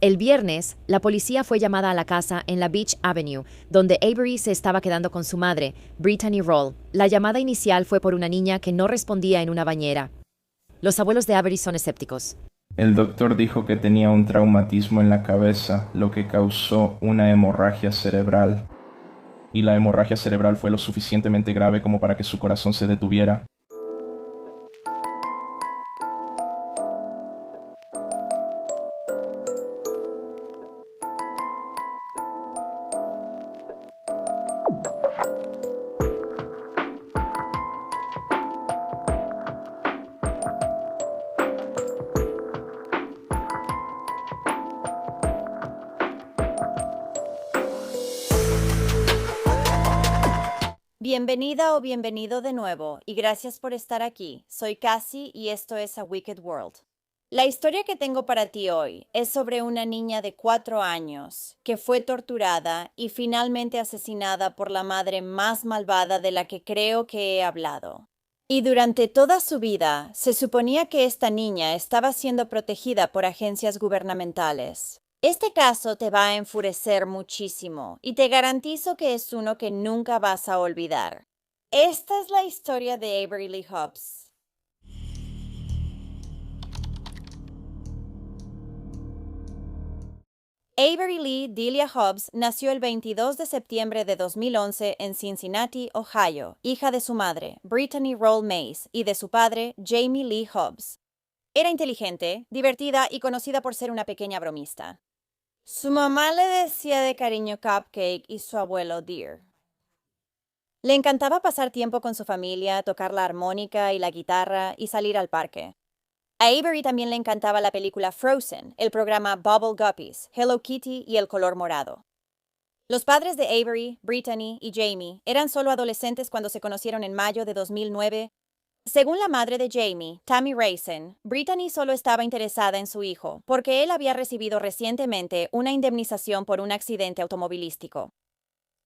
El viernes, la policía fue llamada a la casa en la Beach Avenue, donde Avery se estaba quedando con su madre, Brittany Roll. La llamada inicial fue por una niña que no respondía en una bañera. Los abuelos de Avery son escépticos. El doctor dijo que tenía un traumatismo en la cabeza, lo que causó una hemorragia cerebral. Y la hemorragia cerebral fue lo suficientemente grave como para que su corazón se detuviera. Bienvenida o bienvenido de nuevo y gracias por estar aquí. Soy Cassie y esto es A Wicked World. La historia que tengo para ti hoy es sobre una niña de 4 años que fue torturada y finalmente asesinada por la madre más malvada de la que creo que he hablado. Y durante toda su vida se suponía que esta niña estaba siendo protegida por agencias gubernamentales. Este caso te va a enfurecer muchísimo y te garantizo que es uno que nunca vas a olvidar. Esta es la historia de Avery Lee Hobbs. Avery Lee Delia Hobbs nació el 22 de septiembre de 2011 en Cincinnati, Ohio, hija de su madre, Brittany Roll Mays, y de su padre, Jamie Lee Hobbs. Era inteligente, divertida y conocida por ser una pequeña bromista. Su mamá le decía de cariño Cupcake y su abuelo Dear. Le encantaba pasar tiempo con su familia, tocar la armónica y la guitarra y salir al parque. A Avery también le encantaba la película Frozen, el programa Bubble Guppies, Hello Kitty y el color morado. Los padres de Avery, Brittany y Jamie eran solo adolescentes cuando se conocieron en mayo de 2009. Según la madre de Jamie, Tammy Raisin, Brittany solo estaba interesada en su hijo porque él había recibido recientemente una indemnización por un accidente automovilístico.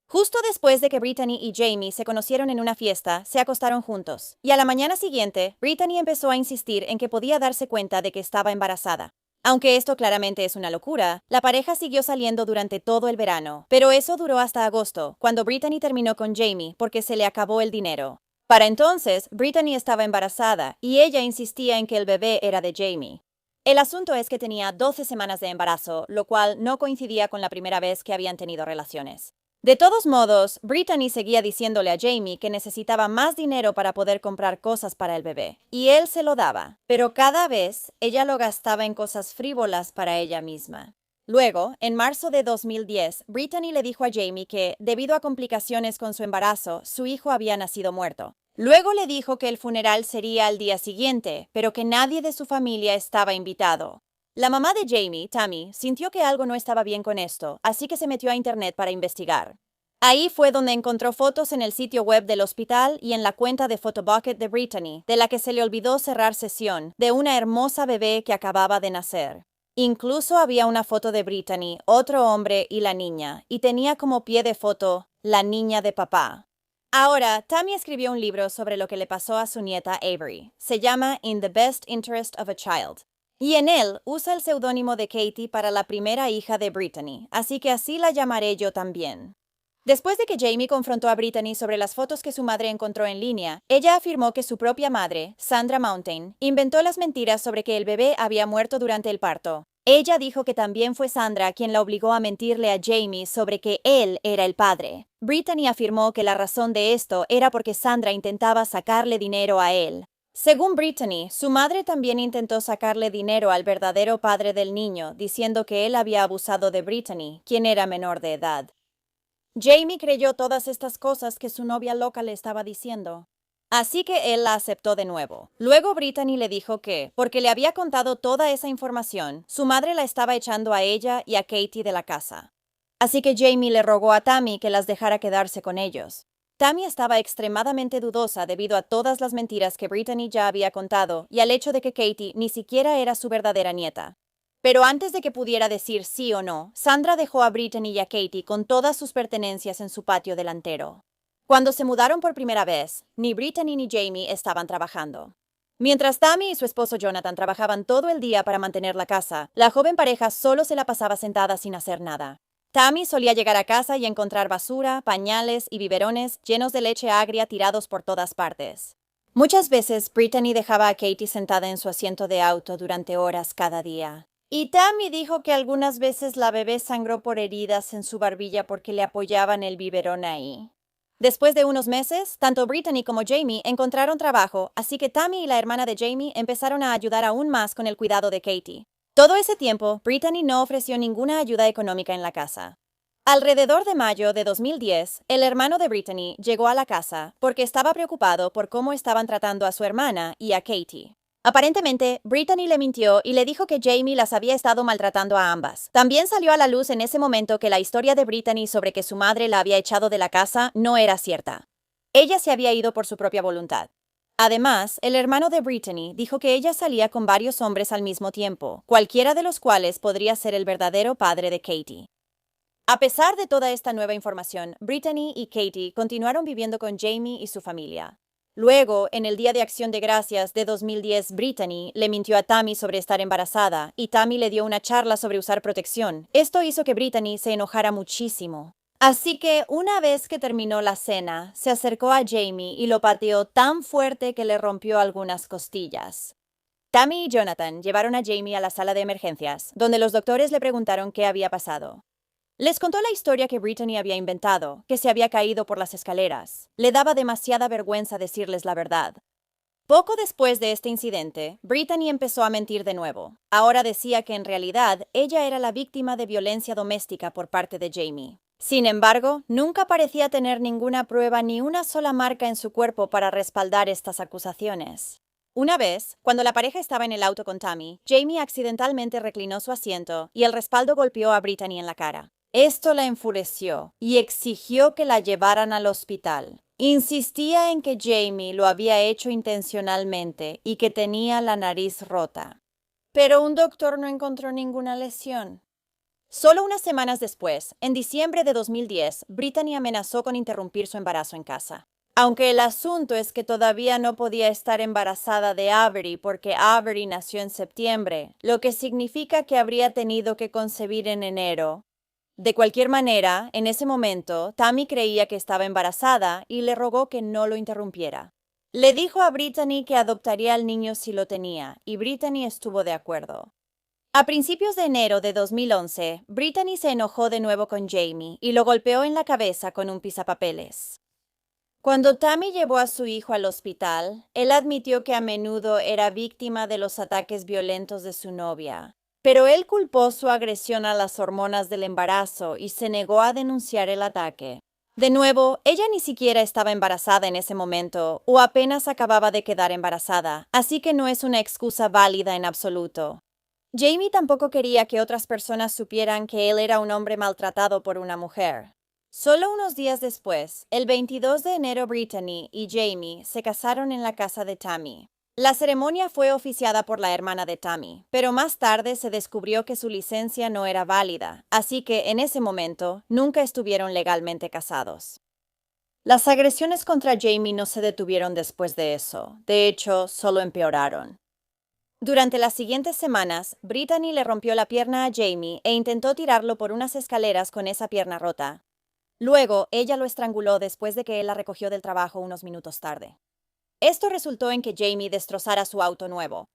Justo después de que Brittany y Jamie se conocieron en una fiesta, se acostaron juntos, y a la mañana siguiente, Brittany empezó a insistir en que podía darse cuenta de que estaba embarazada. Aunque esto claramente es una locura, la pareja siguió saliendo durante todo el verano, pero eso duró hasta agosto, cuando Brittany terminó con Jamie porque se le acabó el dinero. Para entonces, Brittany estaba embarazada, y ella insistía en que el bebé era de Jamie. El asunto es que tenía 12 semanas de embarazo, lo cual no coincidía con la primera vez que habían tenido relaciones. De todos modos, Brittany seguía diciéndole a Jamie que necesitaba más dinero para poder comprar cosas para el bebé, y él se lo daba, pero cada vez ella lo gastaba en cosas frívolas para ella misma. Luego, en marzo de 2010, Brittany le dijo a Jamie que, debido a complicaciones con su embarazo, su hijo había nacido muerto. Luego le dijo que el funeral sería al día siguiente, pero que nadie de su familia estaba invitado. La mamá de Jamie, Tammy, sintió que algo no estaba bien con esto, así que se metió a internet para investigar. Ahí fue donde encontró fotos en el sitio web del hospital y en la cuenta de Photobucket de Brittany, de la que se le olvidó cerrar sesión, de una hermosa bebé que acababa de nacer. Incluso había una foto de Brittany, otro hombre y la niña, y tenía como pie de foto, la niña de papá. Ahora, Tammy escribió un libro sobre lo que le pasó a su nieta Avery. Se llama In the Best Interest of a Child. Y en él usa el seudónimo de Katie para la primera hija de Brittany, así que así la llamaré yo también. Después de que Jamie confrontó a Brittany sobre las fotos que su madre encontró en línea, ella afirmó que su propia madre, Sandra Mountain, inventó las mentiras sobre que el bebé había muerto durante el parto. Ella dijo que también fue Sandra quien la obligó a mentirle a Jamie sobre que él era el padre. Brittany afirmó que la razón de esto era porque Sandra intentaba sacarle dinero a él. Según Brittany, su madre también intentó sacarle dinero al verdadero padre del niño, diciendo que él había abusado de Brittany, quien era menor de edad. Jamie creyó todas estas cosas que su novia loca le estaba diciendo. Así que él la aceptó de nuevo. Luego Brittany le dijo que, porque le había contado toda esa información, su madre la estaba echando a ella y a Katie de la casa. Así que Jamie le rogó a Tammy que las dejara quedarse con ellos. Tammy estaba extremadamente dudosa debido a todas las mentiras que Brittany ya había contado y al hecho de que Katie ni siquiera era su verdadera nieta. Pero antes de que pudiera decir sí o no, Sandra dejó a Brittany y a Katie con todas sus pertenencias en su patio delantero. Cuando se mudaron por primera vez, ni Brittany ni Jamie estaban trabajando. Mientras Tammy y su esposo Jonathan trabajaban todo el día para mantener la casa, la joven pareja solo se la pasaba sentada sin hacer nada. Tammy solía llegar a casa y encontrar basura, pañales y biberones llenos de leche agria tirados por todas partes. Muchas veces Brittany dejaba a Katie sentada en su asiento de auto durante horas cada día. Y Tammy dijo que algunas veces la bebé sangró por heridas en su barbilla porque le apoyaban el biberón ahí. Después de unos meses, tanto Brittany como Jamie encontraron trabajo, así que Tammy y la hermana de Jamie empezaron a ayudar aún más con el cuidado de Katie. Todo ese tiempo, Brittany no ofreció ninguna ayuda económica en la casa. Alrededor de mayo de 2010, el hermano de Brittany llegó a la casa porque estaba preocupado por cómo estaban tratando a su hermana y a Katie. Aparentemente, Brittany le mintió y le dijo que Jamie las había estado maltratando a ambas. También salió a la luz en ese momento que la historia de Brittany sobre que su madre la había echado de la casa no era cierta. Ella se había ido por su propia voluntad. Además, el hermano de Brittany dijo que ella salía con varios hombres al mismo tiempo, cualquiera de los cuales podría ser el verdadero padre de Katie. A pesar de toda esta nueva información, Brittany y Katie continuaron viviendo con Jamie y su familia. Luego, en el Día de Acción de Gracias de 2010, Brittany le mintió a Tammy sobre estar embarazada y Tammy le dio una charla sobre usar protección. Esto hizo que Brittany se enojara muchísimo. Así que, una vez que terminó la cena, se acercó a Jamie y lo pateó tan fuerte que le rompió algunas costillas. Tammy y Jonathan llevaron a Jamie a la sala de emergencias, donde los doctores le preguntaron qué había pasado. Les contó la historia que Brittany había inventado, que se había caído por las escaleras. Le daba demasiada vergüenza decirles la verdad. Poco después de este incidente, Brittany empezó a mentir de nuevo. Ahora decía que en realidad ella era la víctima de violencia doméstica por parte de Jamie. Sin embargo, nunca parecía tener ninguna prueba ni una sola marca en su cuerpo para respaldar estas acusaciones. Una vez, cuando la pareja estaba en el auto con Tammy, Jamie accidentalmente reclinó su asiento y el respaldo golpeó a Brittany en la cara. Esto la enfureció y exigió que la llevaran al hospital. Insistía en que Jamie lo había hecho intencionalmente y que tenía la nariz rota. Pero un doctor no encontró ninguna lesión. Solo unas semanas después, en diciembre de 2010, Brittany amenazó con interrumpir su embarazo en casa. Aunque el asunto es que todavía no podía estar embarazada de Avery porque Avery nació en septiembre, lo que significa que habría tenido que concebir en enero. De cualquier manera, en ese momento, Tammy creía que estaba embarazada y le rogó que no lo interrumpiera. Le dijo a Brittany que adoptaría al niño si lo tenía, y Brittany estuvo de acuerdo. A principios de enero de 2011, Brittany se enojó de nuevo con Jamie y lo golpeó en la cabeza con un pisapapeles. Cuando Tammy llevó a su hijo al hospital, él admitió que a menudo era víctima de los ataques violentos de su novia. Pero él culpó su agresión a las hormonas del embarazo y se negó a denunciar el ataque. De nuevo, ella ni siquiera estaba embarazada en ese momento o apenas acababa de quedar embarazada, así que no es una excusa válida en absoluto. Jamie tampoco quería que otras personas supieran que él era un hombre maltratado por una mujer. Solo unos días después, el 22 de enero, Brittany y Jamie se casaron en la casa de Tammy. La ceremonia fue oficiada por la hermana de Tammy, pero más tarde se descubrió que su licencia no era válida, así que en ese momento nunca estuvieron legalmente casados. Las agresiones contra Jamie no se detuvieron después de eso, de hecho, solo empeoraron. Durante las siguientes semanas, Brittany le rompió la pierna a Jamie e intentó tirarlo por unas escaleras con esa pierna rota. Luego, ella lo estranguló después de que él la recogió del trabajo unos minutos tarde. Esto resultó en que Jamie destrozara su auto nuevo.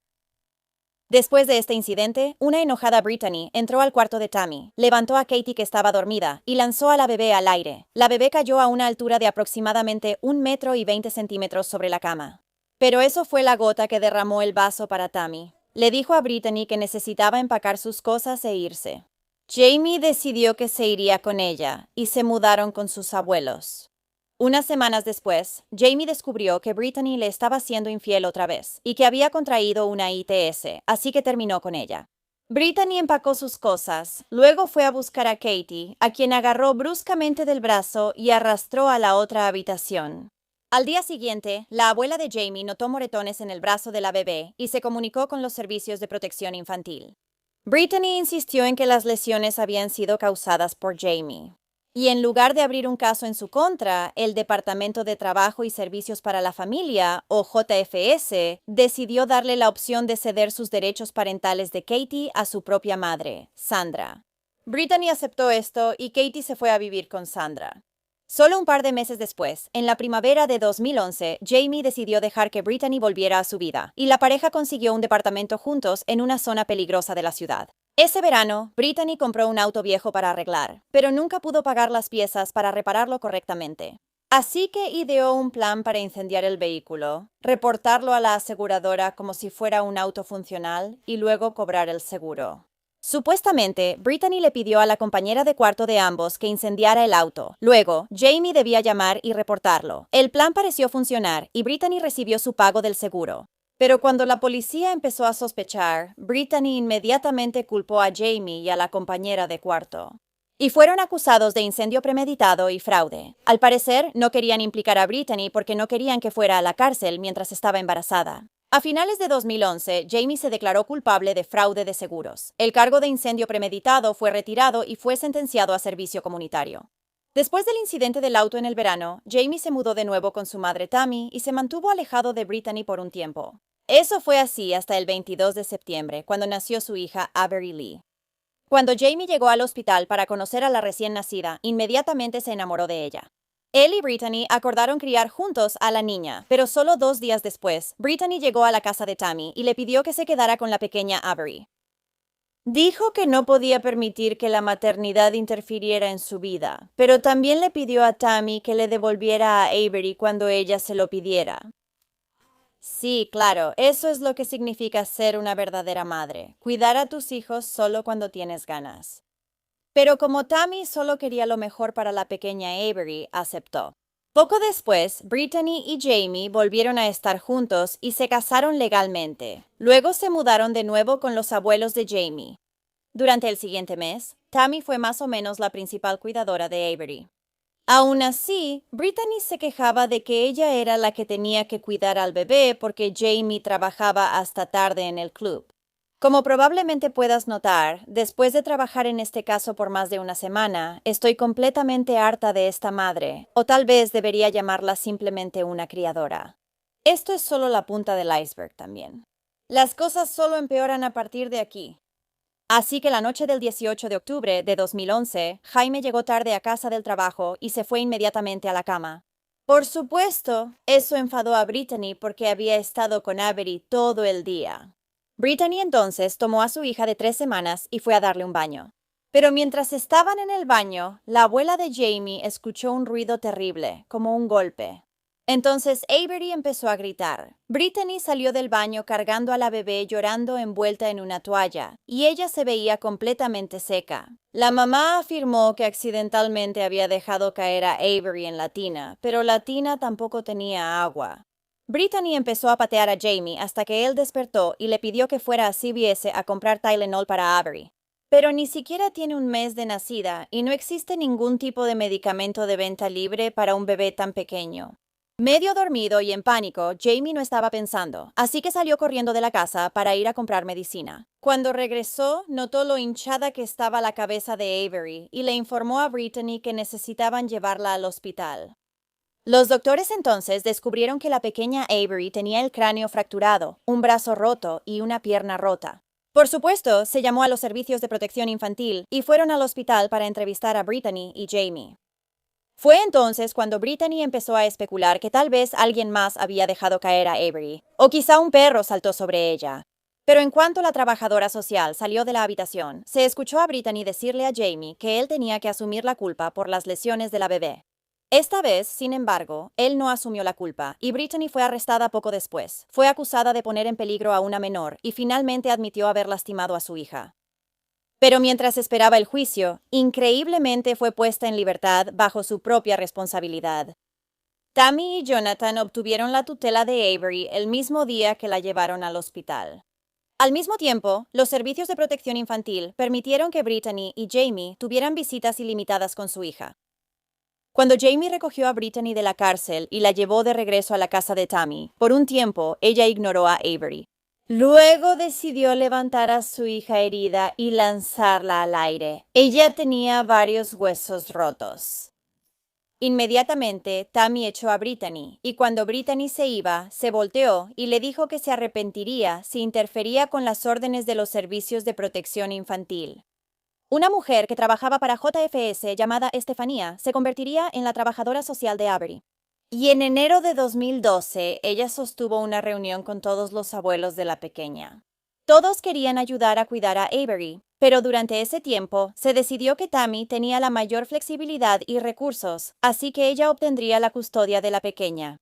Después de este incidente, una enojada Brittany entró al cuarto de Tammy, levantó a Katie que estaba dormida y lanzó a la bebé al aire. La bebé cayó a una altura de aproximadamente 1,20 m sobre la cama. Pero eso fue la gota que derramó el vaso para Tammy. Le dijo a Brittany que necesitaba empacar sus cosas e irse. Jamie decidió que se iría con ella y se mudaron con sus abuelos. Unas semanas después, Jamie descubrió que Brittany le estaba siendo infiel otra vez y que había contraído una ITS, así que terminó con ella. Brittany empacó sus cosas, luego fue a buscar a Katie, a quien agarró bruscamente del brazo y arrastró a la otra habitación. Al día siguiente, la abuela de Jamie notó moretones en el brazo de la bebé y se comunicó con los servicios de protección infantil. Brittany insistió en que las lesiones habían sido causadas por Jamie. Y en lugar de abrir un caso en su contra, el Departamento de Trabajo y Servicios para la Familia, o JFS, decidió darle la opción de ceder sus derechos parentales de Katie a su propia madre, Sandra. Brittany aceptó esto y Katie se fue a vivir con Sandra. Solo un par de meses después, en la primavera de 2011, Jamie decidió dejar que Brittany volviera a su vida, y la pareja consiguió un departamento juntos en una zona peligrosa de la ciudad. Ese verano, Brittany compró un auto viejo para arreglar, pero nunca pudo pagar las piezas para repararlo correctamente. Así que ideó un plan para incendiar el vehículo, reportarlo a la aseguradora como si fuera un auto funcional y luego cobrar el seguro. Supuestamente, Brittany le pidió a la compañera de cuarto de ambos que incendiara el auto. Luego, Jamie debía llamar y reportarlo. El plan pareció funcionar y Brittany recibió su pago del seguro. Pero cuando la policía empezó a sospechar, Brittany inmediatamente culpó a Jamie y a la compañera de cuarto. Y fueron acusados de incendio premeditado y fraude. Al parecer, no querían implicar a Brittany porque no querían que fuera a la cárcel mientras estaba embarazada. A finales de 2011, Jamie se declaró culpable de fraude de seguros. El cargo de incendio premeditado fue retirado y fue sentenciado a servicio comunitario. Después del incidente del auto en el verano, Jamie se mudó de nuevo con su madre Tammy y se mantuvo alejado de Brittany por un tiempo. Eso fue así hasta el 22 de septiembre, cuando nació su hija Avery Lee. Cuando Jamie llegó al hospital para conocer a la recién nacida, inmediatamente se enamoró de ella. Él y Brittany acordaron criar juntos a la niña, pero solo 2 días después, Brittany llegó a la casa de Tammy y le pidió que se quedara con la pequeña Avery. Dijo que no podía permitir que la maternidad interfiriera en su vida, pero también le pidió a Tammy que le devolviera a Avery cuando ella se lo pidiera. Sí, claro, eso es lo que significa ser una verdadera madre, cuidar a tus hijos solo cuando tienes ganas. Pero como Tammy solo quería lo mejor para la pequeña Avery, aceptó. Poco después, Brittany y Jamie volvieron a estar juntos y se casaron legalmente. Luego se mudaron de nuevo con los abuelos de Jamie. Durante el siguiente mes, Tammy fue más o menos la principal cuidadora de Avery. Aún así, Brittany se quejaba de que ella era la que tenía que cuidar al bebé porque Jamie trabajaba hasta tarde en el club. Como probablemente puedas notar, después de trabajar en este caso por más de una semana, estoy completamente harta de esta madre, o tal vez debería llamarla simplemente una criadora. Esto es solo la punta del iceberg también. Las cosas solo empeoran a partir de aquí. Así que la noche del 18 de octubre de 2011, Jaime llegó tarde a casa del trabajo y se fue inmediatamente a la cama. Por supuesto, eso enfadó a Brittany porque había estado con Avery todo el día. Brittany entonces tomó a su hija de 3 semanas y fue a darle un baño. Pero mientras estaban en el baño, la abuela de Jamie escuchó un ruido terrible, como un golpe. Entonces Avery empezó a gritar. Brittany salió del baño cargando a la bebé llorando envuelta en una toalla, y ella se veía completamente seca. La mamá afirmó que accidentalmente había dejado caer a Avery en la tina, pero la tina tampoco tenía agua. Brittany empezó a patear a Jamie hasta que él despertó y le pidió que fuera a CVS a comprar Tylenol para Avery. Pero ni siquiera tiene un mes de nacida y no existe ningún tipo de medicamento de venta libre para un bebé tan pequeño. Medio dormido y en pánico, Jamie no estaba pensando, así que salió corriendo de la casa para ir a comprar medicina. Cuando regresó, notó lo hinchada que estaba la cabeza de Avery y le informó a Brittany que necesitaban llevarla al hospital. Los doctores entonces descubrieron que la pequeña Avery tenía el cráneo fracturado, un brazo roto y una pierna rota. Por supuesto, se llamó a los servicios de protección infantil y fueron al hospital para entrevistar a Brittany y Jamie. Fue entonces cuando Brittany empezó a especular que tal vez alguien más había dejado caer a Avery, o quizá un perro saltó sobre ella. Pero en cuanto la trabajadora social salió de la habitación, se escuchó a Brittany decirle a Jamie que él tenía que asumir la culpa por las lesiones de la bebé. Esta vez, sin embargo, él no asumió la culpa y Brittany fue arrestada poco después. Fue acusada de poner en peligro a una menor y finalmente admitió haber lastimado a su hija. Pero mientras esperaba el juicio, increíblemente fue puesta en libertad bajo su propia responsabilidad. Tammy y Jonathan obtuvieron la tutela de Avery el mismo día que la llevaron al hospital. Al mismo tiempo, los servicios de protección infantil permitieron que Brittany y Jamie tuvieran visitas ilimitadas con su hija. Cuando Jamie recogió a Brittany de la cárcel y la llevó de regreso a la casa de Tammy, por un tiempo ella ignoró a Avery. Luego decidió levantar a su hija herida y lanzarla al aire. Ella tenía varios huesos rotos. Inmediatamente, Tammy echó a Brittany, y cuando Brittany se iba, se volteó y le dijo que se arrepentiría si interfería con las órdenes de los servicios de protección infantil. Una mujer que trabajaba para JFS llamada Estefanía se convertiría en la trabajadora social de Avery. Y en enero de 2012, ella sostuvo una reunión con todos los abuelos de la pequeña. Todos querían ayudar a cuidar a Avery, pero durante ese tiempo se decidió que Tammy tenía la mayor flexibilidad y recursos, así que ella obtendría la custodia de la pequeña.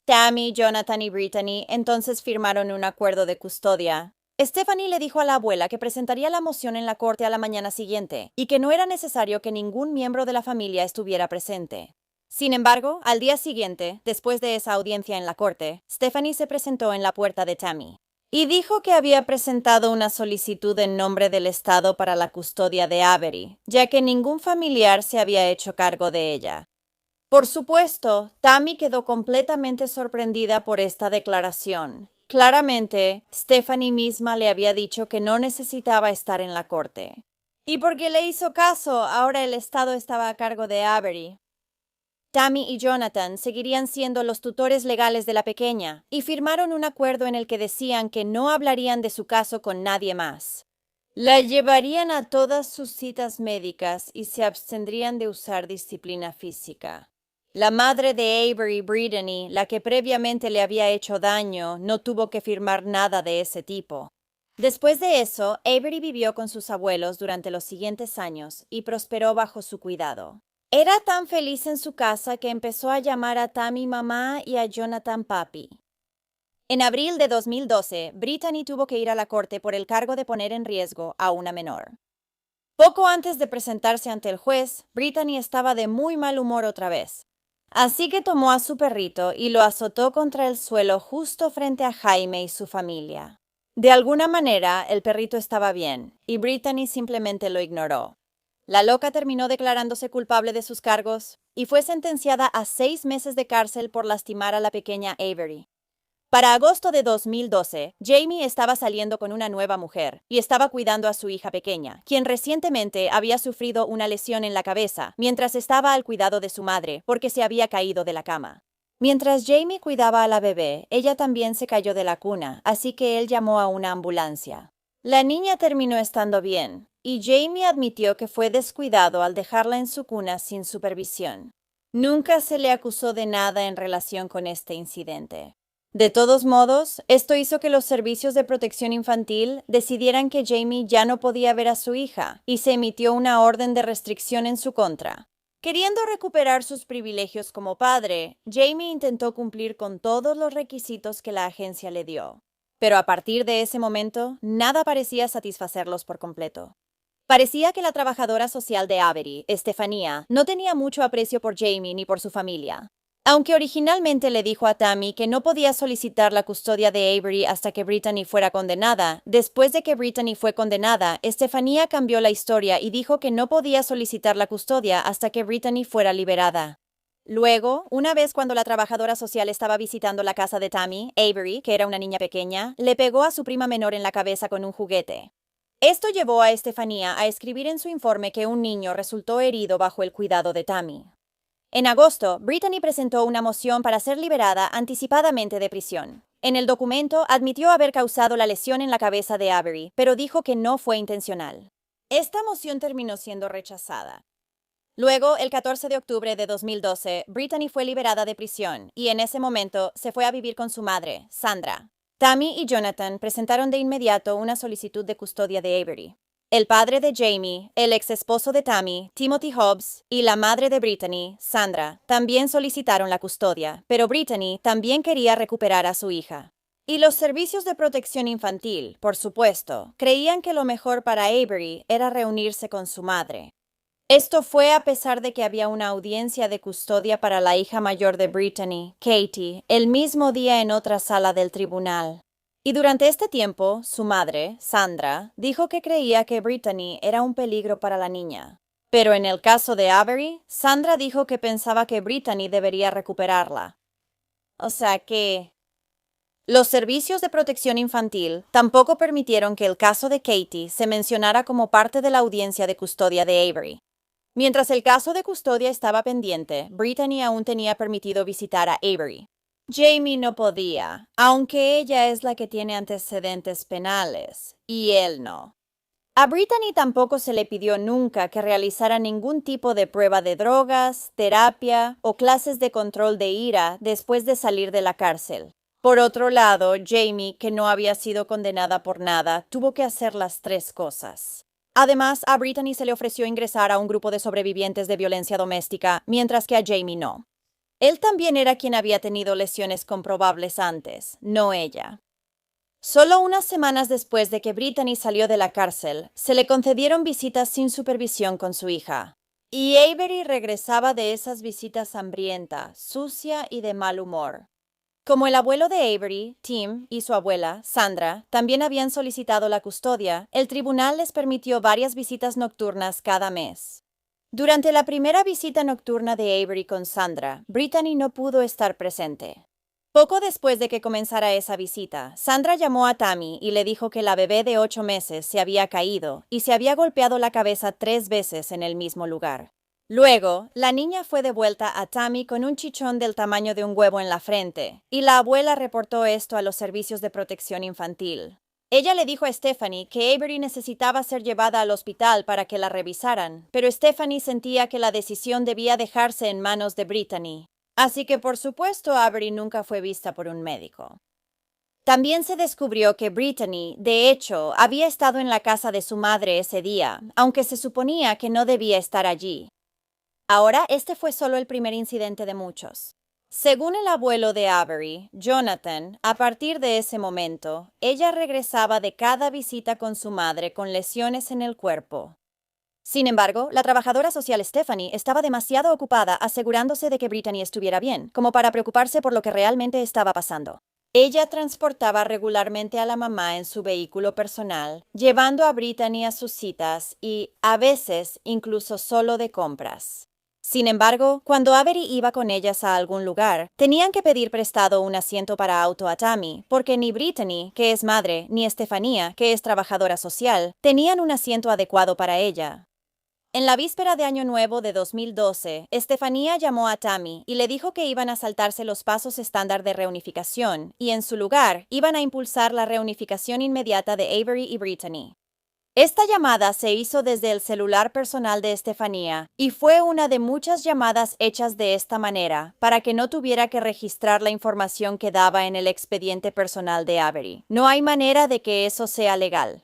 Tammy, Jonathan y Brittany entonces firmaron un acuerdo de custodia. Stephanie le dijo a la abuela que presentaría la moción en la corte a la mañana siguiente y que no era necesario que ningún miembro de la familia estuviera presente. Sin embargo, al día siguiente, después de esa audiencia en la corte, Stephanie se presentó en la puerta de Tammy y dijo que había presentado una solicitud en nombre del Estado para la custodia de Avery, ya que ningún familiar se había hecho cargo de ella. Por supuesto, Tammy quedó completamente sorprendida por esta declaración. Claramente, Stephanie misma le había dicho que no necesitaba estar en la corte. Y porque le hizo caso, ahora el Estado estaba a cargo de Avery. Tammy y Jonathan seguirían siendo los tutores legales de la pequeña y firmaron un acuerdo en el que decían que no hablarían de su caso con nadie más. La llevarían a todas sus citas médicas y se abstendrían de usar disciplina física. La madre de Avery, Brittany, la que previamente le había hecho daño, no tuvo que firmar nada de ese tipo. Después de eso, Avery vivió con sus abuelos durante los siguientes años y prosperó bajo su cuidado. Era tan feliz en su casa que empezó a llamar a Tammy mamá y a Jonathan papi. En abril de 2012, Brittany tuvo que ir a la corte por el cargo de poner en riesgo a una menor. Poco antes de presentarse ante el juez, Brittany estaba de muy mal humor otra vez. Así que tomó a su perrito y lo azotó contra el suelo justo frente a Jaime y su familia. De alguna manera, el perrito estaba bien, y Brittany simplemente lo ignoró. La loca terminó declarándose culpable de sus cargos y fue sentenciada a 6 meses de cárcel por lastimar a la pequeña Avery. Para agosto de 2012, Jamie estaba saliendo con una nueva mujer y estaba cuidando a su hija pequeña, quien recientemente había sufrido una lesión en la cabeza mientras estaba al cuidado de su madre porque se había caído de la cama. Mientras Jamie cuidaba a la bebé, ella también se cayó de la cuna, así que él llamó a una ambulancia. La niña terminó estando bien, y Jamie admitió que fue descuidado al dejarla en su cuna sin supervisión. Nunca se le acusó de nada en relación con este incidente. De todos modos, esto hizo que los servicios de protección infantil decidieran que Jamie ya no podía ver a su hija y se emitió una orden de restricción en su contra. Queriendo recuperar sus privilegios como padre, Jamie intentó cumplir con todos los requisitos que la agencia le dio. Pero a partir de ese momento, nada parecía satisfacerlos por completo. Parecía que la trabajadora social de Avery, Estefanía, no tenía mucho aprecio por Jamie ni por su familia. Aunque originalmente le dijo a Tammy que no podía solicitar la custodia de Avery hasta que Brittany fuera condenada, después de que Brittany fue condenada, Estefanía cambió la historia y dijo que no podía solicitar la custodia hasta que Brittany fuera liberada. Luego, una vez cuando la trabajadora social estaba visitando la casa de Tammy, Avery, que era una niña pequeña, le pegó a su prima menor en la cabeza con un juguete. Esto llevó a Estefanía a escribir en su informe que un niño resultó herido bajo el cuidado de Tammy. En agosto, Brittany presentó una moción para ser liberada anticipadamente de prisión. En el documento admitió haber causado la lesión en la cabeza de Avery, pero dijo que no fue intencional. Esta moción terminó siendo rechazada. Luego, el 14 de octubre de 2012, Brittany fue liberada de prisión y en ese momento se fue a vivir con su madre, Sandra. Tammy y Jonathan presentaron de inmediato una solicitud de custodia de Avery. El padre de Jamie, el ex esposo de Tammy, Timothy Hobbs, y la madre de Brittany, Sandra, también solicitaron la custodia, pero Brittany también quería recuperar a su hija. Y los servicios de protección infantil, por supuesto, creían que lo mejor para Avery era reunirse con su madre. Esto fue a pesar de que había una audiencia de custodia para la hija mayor de Brittany, Katie, el mismo día en otra sala del tribunal. Y durante este tiempo, su madre, Sandra, dijo que creía que Brittany era un peligro para la niña. Pero en el caso de Avery, Sandra dijo que pensaba que Brittany debería recuperarla. O sea que Los servicios de protección infantil tampoco permitieron que el caso de Katie se mencionara como parte de la audiencia de custodia de Avery. Mientras el caso de custodia estaba pendiente, Brittany aún tenía permitido visitar a Avery. Jamie no podía, aunque ella es la que tiene antecedentes penales, y él no. A Brittany tampoco se le pidió nunca que realizara ningún tipo de prueba de drogas, terapia o clases de control de ira después de salir de la cárcel. Por otro lado, Jamie, que no había sido condenada por nada, tuvo que hacer las tres cosas. Además, a Brittany se le ofreció ingresar a un grupo de sobrevivientes de violencia doméstica, mientras que a Jamie no. Él también era quien había tenido lesiones comprobables antes, no ella. Solo unas semanas después de que Brittany salió de la cárcel, se le concedieron visitas sin supervisión con su hija. Y Avery regresaba de esas visitas hambrienta, sucia y de mal humor. Como el abuelo de Avery, Tim, y su abuela, Sandra, también habían solicitado la custodia, el tribunal les permitió varias visitas nocturnas cada mes. Durante la primera visita nocturna de Avery con Sandra, Brittany no pudo estar presente. Poco después de que comenzara esa visita, Sandra llamó a Tammy y le dijo que la bebé de 8 meses se había caído y se había golpeado la cabeza 3 veces en el mismo lugar. Luego, la niña fue devuelta a Tammy con un chichón del tamaño de un huevo en la frente, y la abuela reportó esto a los servicios de protección infantil. Ella le dijo a Stephanie que Avery necesitaba ser llevada al hospital para que la revisaran, pero Stephanie sentía que la decisión debía dejarse en manos de Brittany. Así que, por supuesto, Avery nunca fue vista por un médico. También se descubrió que Brittany, de hecho, había estado en la casa de su madre ese día, aunque se suponía que no debía estar allí. Ahora, este fue solo el primer incidente de muchos. Según el abuelo de Avery, Jonathan, a partir de ese momento, ella regresaba de cada visita con su madre con lesiones en el cuerpo. Sin embargo, la trabajadora social Stephanie estaba demasiado ocupada asegurándose de que Brittany estuviera bien, como para preocuparse por lo que realmente estaba pasando. Ella transportaba regularmente a la mamá en su vehículo personal, llevando a Brittany a sus citas y, a veces, incluso solo de compras. Sin embargo, cuando Avery iba con ellas a algún lugar, tenían que pedir prestado un asiento para auto a Tammy, porque ni Brittany, que es madre, ni Estefanía, que es trabajadora social, tenían un asiento adecuado para ella. En la víspera de Año Nuevo de 2012, Estefanía llamó a Tammy y le dijo que iban a saltarse los pasos estándar de reunificación y, en su lugar, iban a impulsar la reunificación inmediata de Avery y Brittany. Esta llamada se hizo desde el celular personal de Estefanía y fue una de muchas llamadas hechas de esta manera para que no tuviera que registrar la información que daba en el expediente personal de Avery. No hay manera de que eso sea legal.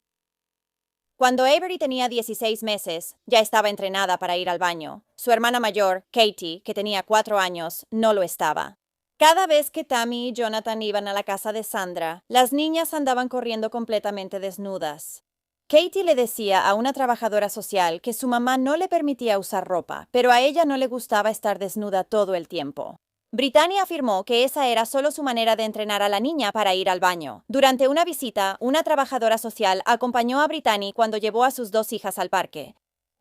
Cuando Avery tenía 16 meses, ya estaba entrenada para ir al baño. Su hermana mayor, Katie, que tenía 4 años, no lo estaba. Cada vez que Tammy y Jonathan iban a la casa de Sandra, las niñas andaban corriendo completamente desnudas. Katie le decía a una trabajadora social que su mamá no le permitía usar ropa, pero a ella no le gustaba estar desnuda todo el tiempo. Brittany afirmó que esa era solo su manera de entrenar a la niña para ir al baño. Durante una visita, una trabajadora social acompañó a Brittany cuando llevó a sus 2 hijas al parque.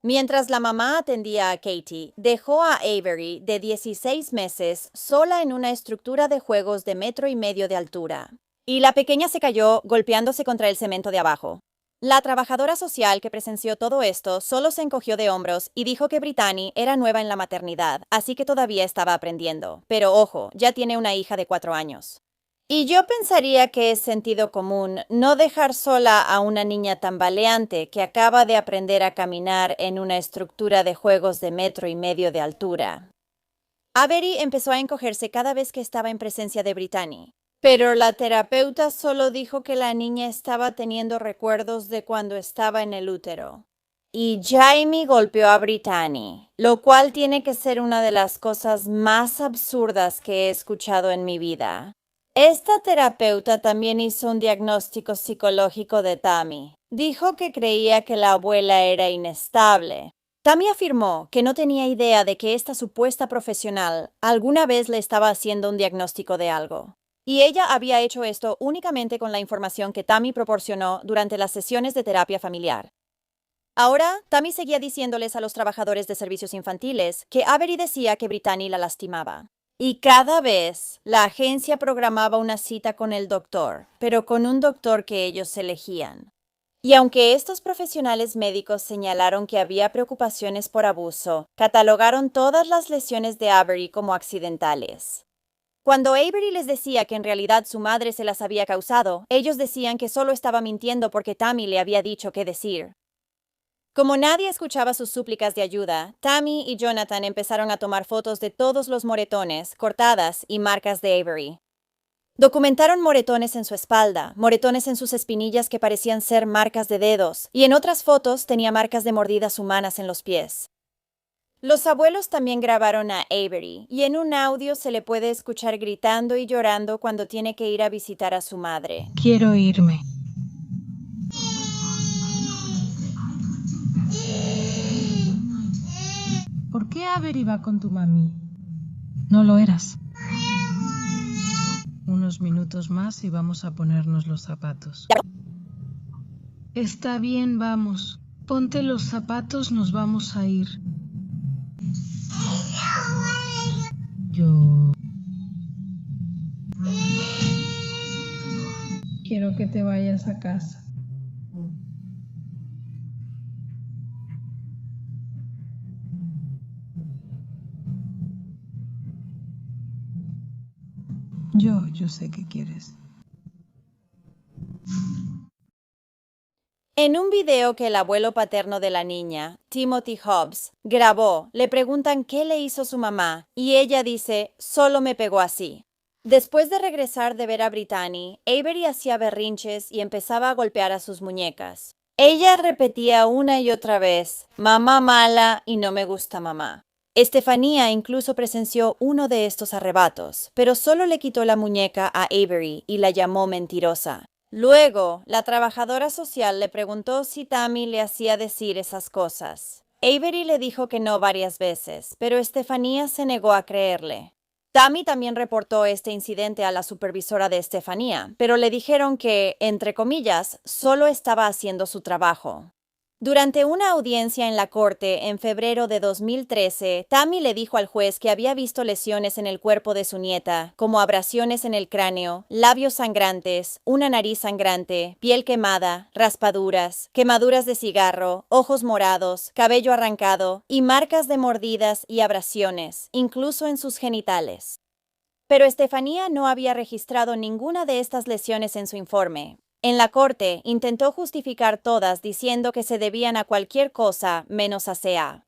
Mientras la mamá atendía a Katie, dejó a Avery, de 16 meses, sola en una estructura de juegos de 1,5 metros de altura. Y la pequeña se cayó golpeándose contra el cemento de abajo. La trabajadora social que presenció todo esto solo se encogió de hombros y dijo que Brittany era nueva en la maternidad, así que todavía estaba aprendiendo. Pero ojo, ya tiene una hija de 4 años. Y yo pensaría que es sentido común no dejar sola a una niña tambaleante que acaba de aprender a caminar en una estructura de juegos de 1,5 metros de altura. Avery empezó a encogerse cada vez que estaba en presencia de Brittany. Pero la terapeuta solo dijo que la niña estaba teniendo recuerdos de cuando estaba en el útero. Y Jamie golpeó a Brittany, lo cual tiene que ser una de las cosas más absurdas que he escuchado en mi vida. Esta terapeuta también hizo un diagnóstico psicológico de Tammy. Dijo que creía que la abuela era inestable. Tammy afirmó que no tenía idea de que esta supuesta profesional alguna vez le estaba haciendo un diagnóstico de algo. Y ella había hecho esto únicamente con la información que Tammy proporcionó durante las sesiones de terapia familiar. Ahora, Tammy seguía diciéndoles a los trabajadores de servicios infantiles que Avery decía que Brittany la lastimaba. Y cada vez la agencia programaba una cita con el doctor, pero con un doctor que ellos elegían. Y aunque estos profesionales médicos señalaron que había preocupaciones por abuso, catalogaron todas las lesiones de Avery como accidentales. Cuando Avery les decía que en realidad su madre se las había causado, ellos decían que solo estaba mintiendo porque Tammy le había dicho qué decir. Como nadie escuchaba sus súplicas de ayuda, Tammy y Jonathan empezaron a tomar fotos de todos los moretones, cortadas y marcas de Avery. Documentaron moretones en su espalda, moretones en sus espinillas que parecían ser marcas de dedos, y en otras fotos tenía marcas de mordidas humanas en los pies. Los abuelos también grabaron a Avery, y en un audio se le puede escuchar gritando y llorando cuando tiene que ir a visitar a su madre. Quiero irme. ¿Por qué Avery va con tu mami? No lo eras. Unos minutos más y vamos a ponernos los zapatos. Está bien, vamos. Ponte los zapatos, nos vamos a ir. Yo quiero que te vayas a casa. Yo sé qué quieres. En un video que el abuelo paterno de la niña, Timothy Hobbs, grabó, le preguntan qué le hizo su mamá, y ella dice, solo me pegó así. Después de regresar de ver a Brittany, Avery hacía berrinches y empezaba a golpear a sus muñecas. Ella repetía una y otra vez, mamá mala y no me gusta mamá. Estefanía incluso presenció uno de estos arrebatos, pero solo le quitó la muñeca a Avery y la llamó mentirosa. Luego, la trabajadora social le preguntó si Tammy le hacía decir esas cosas. Avery le dijo que no varias veces, pero Estefanía se negó a creerle. Tammy también reportó este incidente a la supervisora de Estefanía, pero le dijeron que, entre comillas, solo estaba haciendo su trabajo. Durante una audiencia en la corte en febrero de 2013, Tammy le dijo al juez que había visto lesiones en el cuerpo de su nieta, como abrasiones en el cráneo, labios sangrantes, una nariz sangrante, piel quemada, raspaduras, quemaduras de cigarro, ojos morados, cabello arrancado y marcas de mordidas y abrasiones, incluso en sus genitales. Pero Estefanía no había registrado ninguna de estas lesiones en su informe. En la corte, intentó justificar todas diciendo que se debían a cualquier cosa menos a CA.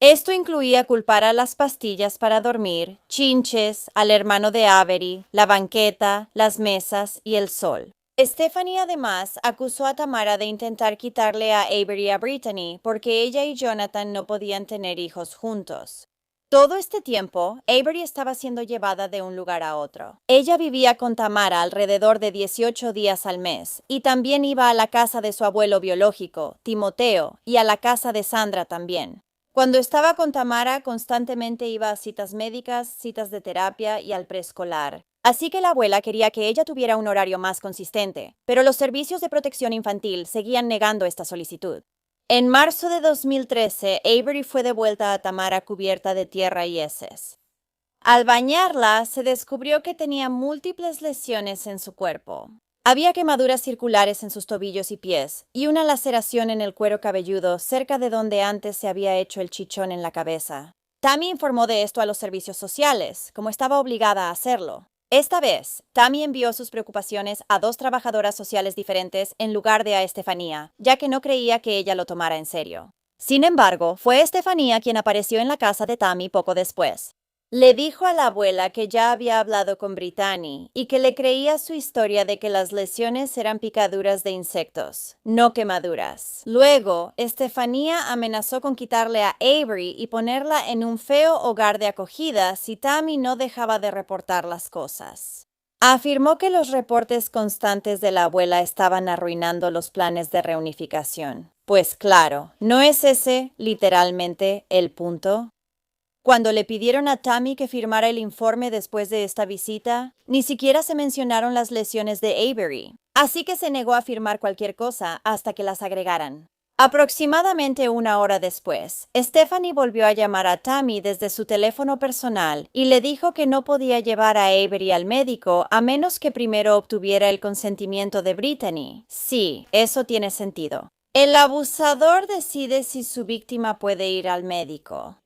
Esto incluía culpar a las pastillas para dormir, chinches, al hermano de Avery, la banqueta, las mesas y el sol. Stephanie además acusó a Tamara de intentar quitarle a Avery a Brittany porque ella y Jonathan no podían tener hijos juntos. Todo este tiempo, Avery estaba siendo llevada de un lugar a otro. Ella vivía con Tamara alrededor de 18 días al mes, y también iba a la casa de su abuelo biológico, Timoteo, y a la casa de Sandra también. Cuando estaba con Tamara, constantemente iba a citas médicas, citas de terapia y al preescolar. Así que la abuela quería que ella tuviera un horario más consistente, pero los servicios de protección infantil seguían negando esta solicitud. En marzo de 2013, Avery fue devuelta a Tamara cubierta de tierra y heces. Al bañarla, se descubrió que tenía múltiples lesiones en su cuerpo. Había quemaduras circulares en sus tobillos y pies, y una laceración en el cuero cabelludo cerca de donde antes se había hecho el chichón en la cabeza. Tammy informó de esto a los servicios sociales, como estaba obligada a hacerlo. Esta vez, Tammy envió sus preocupaciones a 2 trabajadoras sociales diferentes en lugar de a Estefanía, ya que no creía que ella lo tomara en serio. Sin embargo, fue Estefanía quien apareció en la casa de Tammy poco después. Le dijo a la abuela que ya había hablado con Brittany y que le creía su historia de que las lesiones eran picaduras de insectos, no quemaduras. Luego, Estefanía amenazó con quitarle a Avery y ponerla en un feo hogar de acogida si Tammy no dejaba de reportar las cosas. Afirmó que los reportes constantes de la abuela estaban arruinando los planes de reunificación. Pues claro, ¿no es ese, literalmente, el punto? Cuando le pidieron a Tammy que firmara el informe después de esta visita, ni siquiera se mencionaron las lesiones de Avery, así que se negó a firmar cualquier cosa hasta que las agregaran. Aproximadamente una hora después, Stephanie volvió a llamar a Tammy desde su teléfono personal y le dijo que no podía llevar a Avery al médico a menos que primero obtuviera el consentimiento de Brittany. Sí, eso tiene sentido. El abusador decide si su víctima puede ir al médico.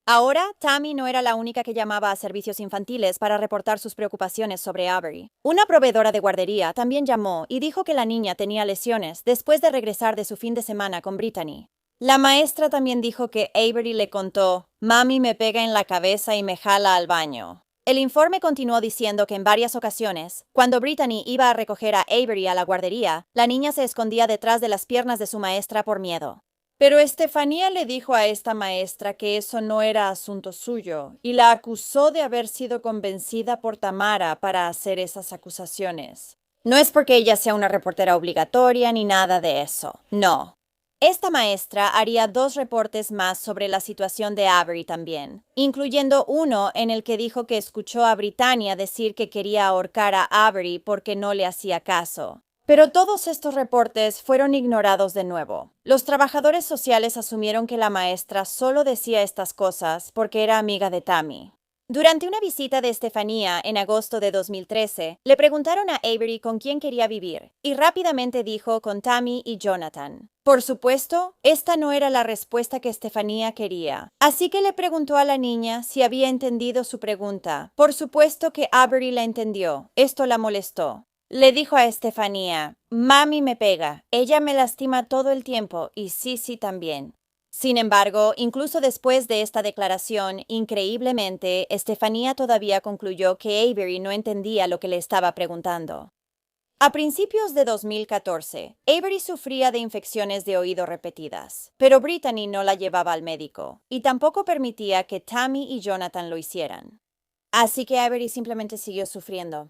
Ahora, Tammy no era la única que llamaba a servicios infantiles para reportar sus preocupaciones sobre Avery. Una proveedora de guardería también llamó y dijo que la niña tenía lesiones después de regresar de su fin de semana con Brittany. La maestra también dijo que Avery le contó: «Mami me pega en la cabeza y me jala al baño». El informe continuó diciendo que en varias ocasiones, cuando Brittany iba a recoger a Avery a la guardería, la niña se escondía detrás de las piernas de su maestra por miedo. Pero Estefanía le dijo a esta maestra que eso no era asunto suyo y la acusó de haber sido convencida por Tamara para hacer esas acusaciones. No es porque ella sea una reportera obligatoria ni nada de eso, no. Esta maestra haría 2 reportes más sobre la situación de Avery también, incluyendo uno en el que dijo que escuchó a Brittany decir que quería ahorcar a Avery porque no le hacía caso. Pero todos estos reportes fueron ignorados de nuevo. Los trabajadores sociales asumieron que la maestra solo decía estas cosas porque era amiga de Tammy. Durante una visita de Estefanía en agosto de 2013, le preguntaron a Avery con quién quería vivir, y rápidamente dijo con Tammy y Jonathan. Por supuesto, esta no era la respuesta que Estefanía quería, así que le preguntó a la niña si había entendido su pregunta. Por supuesto que Avery la entendió. Esto la molestó. Le dijo a Estefanía: «Mami me pega, ella me lastima todo el tiempo y Sissy también». Sin embargo, incluso después de esta declaración, increíblemente, Estefanía todavía concluyó que Avery no entendía lo que le estaba preguntando. A principios de 2014, Avery sufría de infecciones de oído repetidas, pero Brittany no la llevaba al médico y tampoco permitía que Tammy y Jonathan lo hicieran. Así que Avery simplemente siguió sufriendo.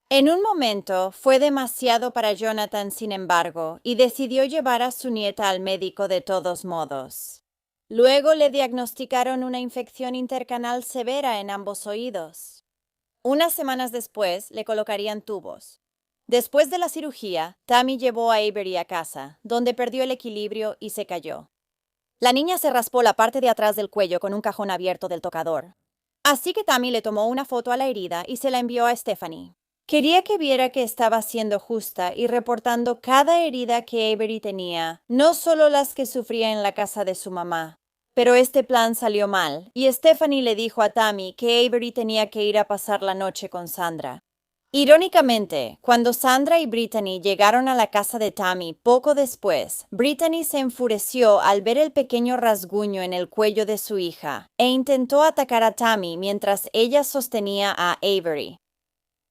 En un momento fue demasiado para Jonathan, sin embargo, y decidió llevar a su nieta al médico de todos modos. Luego le diagnosticaron una infección intercanal severa en ambos oídos. Unas semanas después le colocarían tubos. Después de la cirugía, Tammy llevó a Avery a casa, donde perdió el equilibrio y se cayó. La niña se raspó la parte de atrás del cuello con un cajón abierto del tocador. Así que Tammy le tomó una foto a la herida y se la envió a Stephanie. Quería que viera que estaba siendo justa y reportando cada herida que Avery tenía, no solo las que sufría en la casa de su mamá. Pero este plan salió mal, y Stephanie le dijo a Tammy que Avery tenía que ir a pasar la noche con Sandra. Irónicamente, cuando Sandra y Brittany llegaron a la casa de Tammy poco después, Brittany se enfureció al ver el pequeño rasguño en el cuello de su hija e intentó atacar a Tammy mientras ella sostenía a Avery.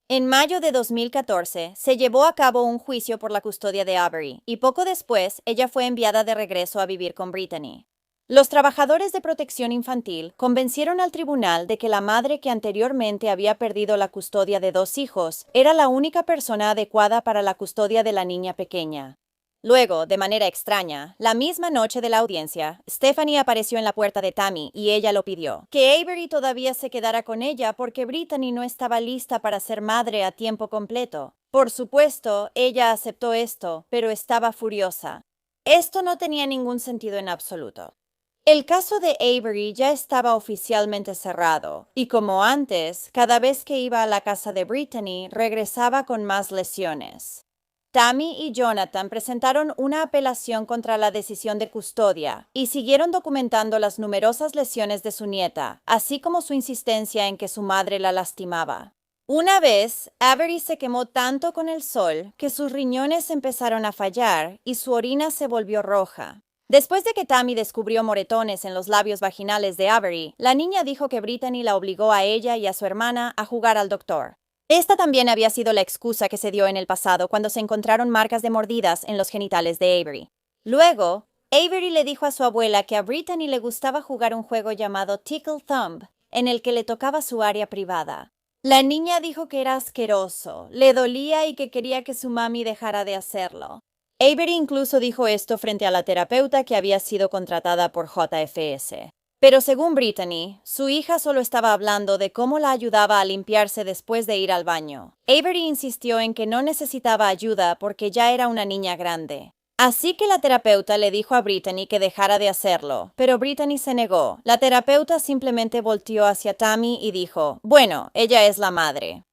En mayo de 2014, se llevó a cabo un juicio por la custodia de Avery, y poco después, ella fue enviada de regreso a vivir con Brittany. Los trabajadores de protección infantil convencieron al tribunal de que la madre que anteriormente había perdido la custodia de 2 hijos era la única persona adecuada para la custodia de la niña pequeña. Luego, de manera extraña, la misma noche de la audiencia, Stephanie apareció en la puerta de Tammy y ella lo pidió. Que Avery todavía se quedara con ella porque Brittany no estaba lista para ser madre a tiempo completo. Por supuesto, ella aceptó esto, pero estaba furiosa. Esto no tenía ningún sentido en absoluto. El caso de Avery ya estaba oficialmente cerrado, y como antes, cada vez que iba a la casa de Brittany, regresaba con más lesiones. Tammy y Jonathan presentaron una apelación contra la decisión de custodia y siguieron documentando las numerosas lesiones de su nieta, así como su insistencia en que su madre la lastimaba. Una vez, Avery se quemó tanto con el sol que sus riñones empezaron a fallar y su orina se volvió roja. Después de que Tammy descubrió moretones en los labios vaginales de Avery, la niña dijo que Brittany la obligó a ella y a su hermana a jugar al doctor. Esta también había sido la excusa que se dio en el pasado cuando se encontraron marcas de mordidas en los genitales de Avery. Luego, Avery le dijo a su abuela que a Brittany le gustaba jugar un juego llamado Tickle Thumb, en el que le tocaba su área privada. La niña dijo que era asqueroso, le dolía y que quería que su mami dejara de hacerlo. Avery incluso dijo esto frente a la terapeuta que había sido contratada por JFS. Pero según Brittany, su hija solo estaba hablando de cómo la ayudaba a limpiarse después de ir al baño. Avery insistió en que no necesitaba ayuda porque ya era una niña grande. Así que la terapeuta le dijo a Brittany que dejara de hacerlo, pero Brittany se negó. La terapeuta simplemente volteó hacia Tammy y dijo, bueno, ella es la madre.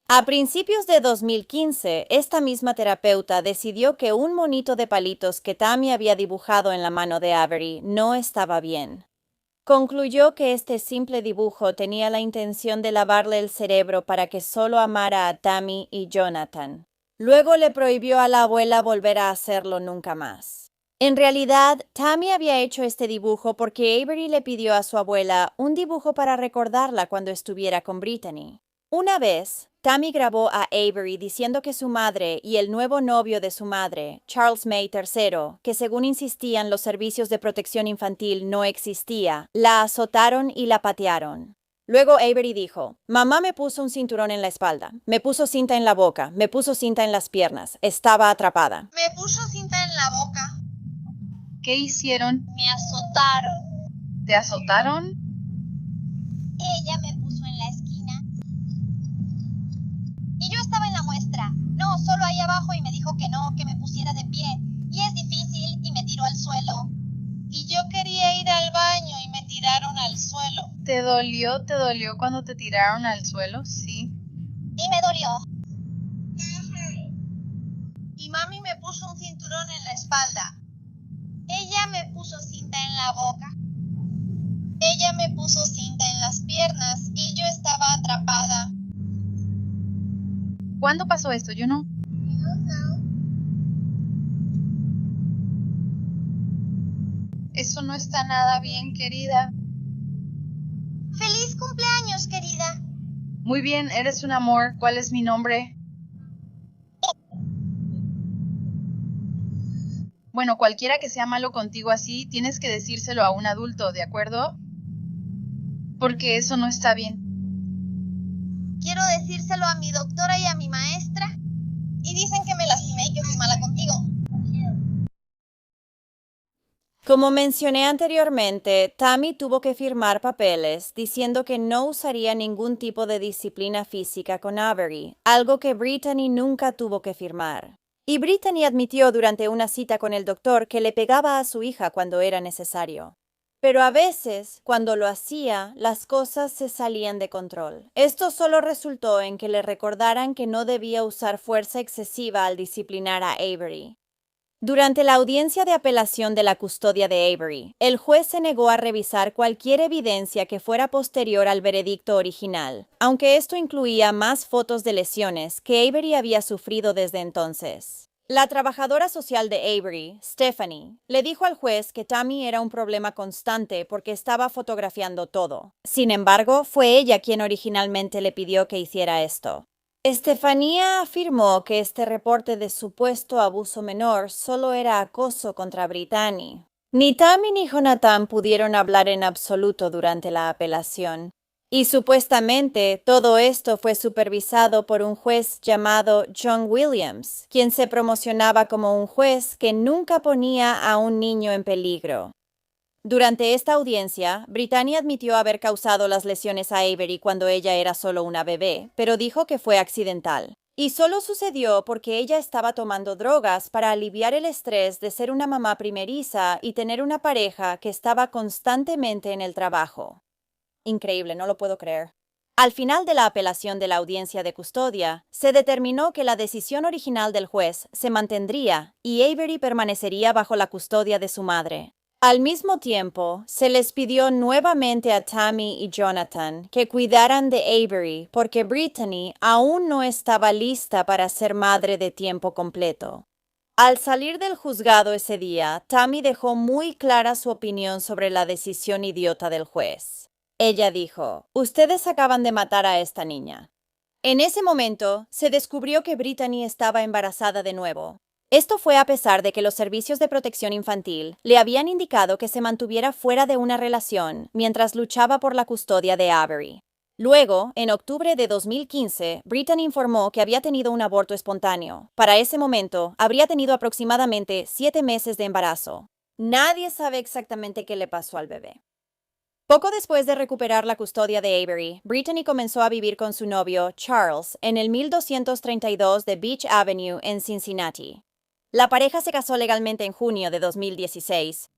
A principios de 2015, esta misma terapeuta decidió que un monito de palitos que Tammy había dibujado en la mano de Avery no estaba bien. Concluyó que este simple dibujo tenía la intención de lavarle el cerebro para que solo amara a Tammy y Jonathan. Luego le prohibió a la abuela volver a hacerlo nunca más. En realidad, Tammy había hecho este dibujo porque Avery le pidió a su abuela un dibujo para recordarla cuando estuviera con Brittany. Una vez, Tammy grabó a Avery diciendo que su madre y el nuevo novio de su madre, Charles May III, que según insistían los servicios de protección infantil no existía, la azotaron y la patearon. Luego Avery dijo, mamá me puso un cinturón en la espalda, me puso cinta en la boca, me puso cinta en las piernas, estaba atrapada. Me puso cinta en la boca. ¿Qué hicieron? Me azotaron. ¿Te azotaron? Ella me puso en la esquina. Y yo estaba en la muestra. No, solo ahí abajo y me dijo que no, que me pusiera de pie. Y es difícil y me tiró al suelo. Y yo quería ir al baño y me tiraron al suelo. ¿Te dolió? ¿Te dolió cuando te tiraron al suelo? Sí. Y me dolió. Y mami me puso un cinturón en la espalda. Ella me puso cinta en la boca. Ella me puso cinta en las piernas y yo estaba atrapada. ¿Cuándo pasó esto? Yo no. Eso no está nada bien, querida. ¡Feliz cumpleaños, querida! Muy bien, eres un amor. ¿Cuál es mi nombre? Bueno, cualquiera que sea malo contigo así, tienes que decírselo a un adulto, ¿de acuerdo? Porque eso no está bien. Quiero decírselo a mi doctora y a mi maestra. Y dicen que me lastimé y que fui mala contigo. Como mencioné anteriormente, Tammy tuvo que firmar papeles diciendo que no usaría ningún tipo de disciplina física con Avery, algo que Brittany nunca tuvo que firmar. Y Brittany admitió durante una cita con el doctor que le pegaba a su hija cuando era necesario. Pero a veces, cuando lo hacía, las cosas se salían de control. Esto solo resultó en que le recordaran que no debía usar fuerza excesiva al disciplinar a Avery. Durante la audiencia de apelación de la custodia de Avery, el juez se negó a revisar cualquier evidencia que fuera posterior al veredicto original, aunque esto incluía más fotos de lesiones que Avery había sufrido desde entonces. La trabajadora social de Avery, Stephanie, le dijo al juez que Tammy era un problema constante porque estaba fotografiando todo. Sin embargo, fue ella quien originalmente le pidió que hiciera esto. Estefanía afirmó que este reporte de supuesto abuso menor solo era acoso contra Brittany. Ni Tammy ni Jonathan pudieron hablar en absoluto durante la apelación. Y supuestamente todo esto fue supervisado por un juez llamado John Williams, quien se promocionaba como un juez que nunca ponía a un niño en peligro. Durante esta audiencia, Brittany admitió haber causado las lesiones a Avery cuando ella era solo una bebé, pero dijo que fue accidental. Y solo sucedió porque ella estaba tomando drogas para aliviar el estrés de ser una mamá primeriza y tener una pareja que estaba constantemente en el trabajo. Increíble, no lo puedo creer. Al final de la apelación de la audiencia de custodia, se determinó que la decisión original del juez se mantendría y Avery permanecería bajo la custodia de su madre. Al mismo tiempo, se les pidió nuevamente a Tammy y Jonathan que cuidaran de Avery porque Brittany aún no estaba lista para ser madre de tiempo completo. Al salir del juzgado ese día, Tammy dejó muy clara su opinión sobre la decisión idiota del juez. Ella dijo, ustedes acaban de matar a esta niña. En ese momento, se descubrió que Brittany estaba embarazada de nuevo. Esto fue a pesar de que los servicios de protección infantil le habían indicado que se mantuviera fuera de una relación mientras luchaba por la custodia de Avery. Luego, en octubre de 2015, Brittany informó que había tenido un aborto espontáneo. Para ese momento, habría tenido aproximadamente 7 meses de embarazo. Nadie sabe exactamente qué le pasó al bebé. Poco después de recuperar la custodia de Avery, Brittany comenzó a vivir con su novio, Charles, en el 1232 de Beach Avenue en Cincinnati. La pareja se casó legalmente en junio de 2016.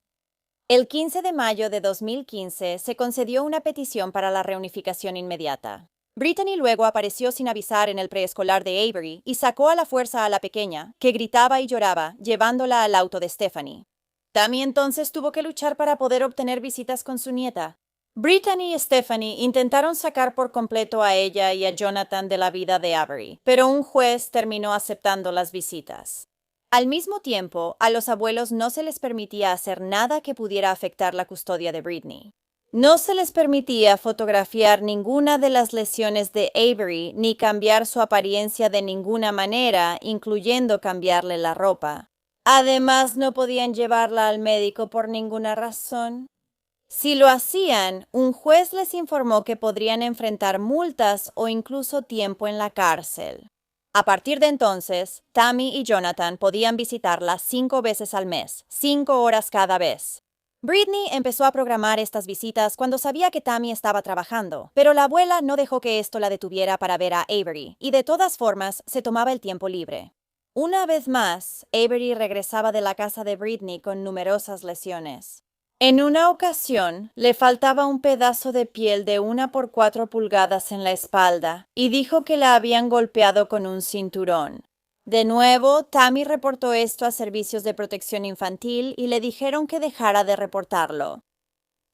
El 15 de mayo de 2015 se concedió una petición para la reunificación inmediata. Brittany luego apareció sin avisar en el preescolar de Avery y sacó a la fuerza a la pequeña, que gritaba y lloraba, llevándola al auto de Stephanie. Tammy entonces tuvo que luchar para poder obtener visitas con su nieta. Brittany y Stephanie intentaron sacar por completo a ella y a Jonathan de la vida de Avery, pero un juez terminó aceptando las visitas. Al mismo tiempo, a los abuelos no se les permitía hacer nada que pudiera afectar la custodia de Brittany. No se les permitía fotografiar ninguna de las lesiones de Avery ni cambiar su apariencia de ninguna manera, incluyendo cambiarle la ropa. Además, no podían llevarla al médico por ninguna razón. Si lo hacían, un juez les informó que podrían enfrentar multas o incluso tiempo en la cárcel. A partir de entonces, Tammy y Jonathan podían visitarla 5 veces al mes, 5 horas cada vez. Brittany empezó a programar estas visitas cuando sabía que Tammy estaba trabajando, pero la abuela no dejó que esto la detuviera para ver a Avery, y de todas formas se tomaba el tiempo libre. Una vez más, Avery regresaba de la casa de Brittany con numerosas lesiones. En una ocasión, le faltaba un pedazo de piel de 1 por 4 pulgadas en la espalda, y dijo que la habían golpeado con un cinturón. De nuevo, Tammy reportó esto a Servicios de Protección Infantil y le dijeron que dejara de reportarlo.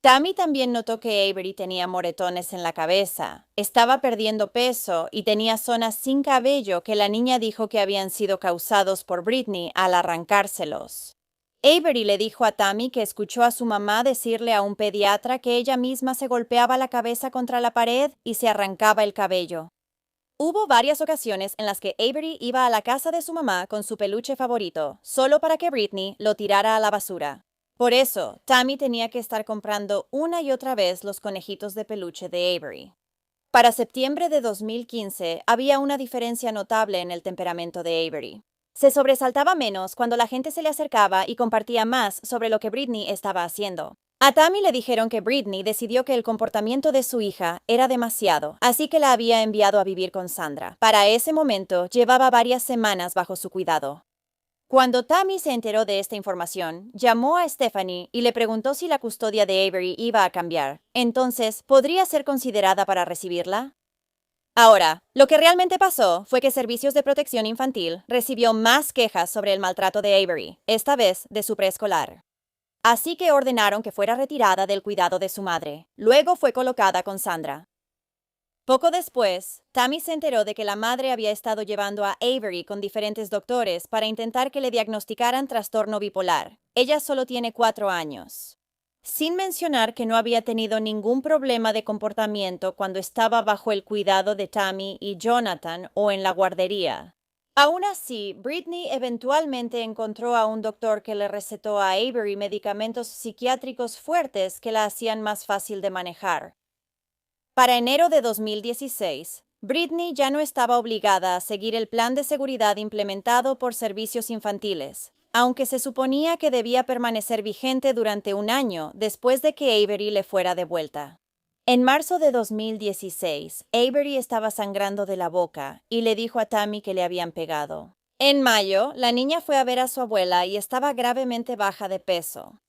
Tammy también notó que Avery tenía moretones en la cabeza, estaba perdiendo peso y tenía zonas sin cabello que la niña dijo que habían sido causados por Brittany al arrancárselos. Avery le dijo a Tammy que escuchó a su mamá decirle a un pediatra que ella misma se golpeaba la cabeza contra la pared y se arrancaba el cabello. Hubo varias ocasiones en las que Avery iba a la casa de su mamá con su peluche favorito, solo para que Brittany lo tirara a la basura. Por eso, Tammy tenía que estar comprando una y otra vez los conejitos de peluche de Avery. Para septiembre de 2015, había una diferencia notable en el temperamento de Avery. Se sobresaltaba menos cuando la gente se le acercaba y compartía más sobre lo que Brittany estaba haciendo. A Tammy le dijeron que Brittany decidió que el comportamiento de su hija era demasiado, así que la había enviado a vivir con Sandra. Para ese momento, llevaba varias semanas bajo su cuidado. Cuando Tammy se enteró de esta información, llamó a Stephanie y le preguntó si la custodia de Avery iba a cambiar. Entonces, ¿podría ser considerada para recibirla? Ahora, lo que realmente pasó fue que Servicios de Protección Infantil recibió más quejas sobre el maltrato de Avery, esta vez de su preescolar. Así que ordenaron que fuera retirada del cuidado de su madre. Luego fue colocada con Sandra. Poco después, Tammy se enteró de que la madre había estado llevando a Avery con diferentes doctores para intentar que le diagnosticaran trastorno bipolar. Ella solo tiene 4 años. Sin mencionar que no había tenido ningún problema de comportamiento cuando estaba bajo el cuidado de Tammy y Jonathan o en la guardería. Aún así, Brittany eventualmente encontró a un doctor que le recetó a Avery medicamentos psiquiátricos fuertes que la hacían más fácil de manejar. Para enero de 2016, Brittany ya no estaba obligada a seguir el plan de seguridad implementado por Servicios Infantiles, aunque se suponía que debía permanecer vigente durante 1 año después de que Avery le fuera devuelta. En marzo de 2016, Avery estaba sangrando de la boca y le dijo a Tammy que le habían pegado. En mayo, la niña fue a ver a su abuela y estaba gravemente baja de peso.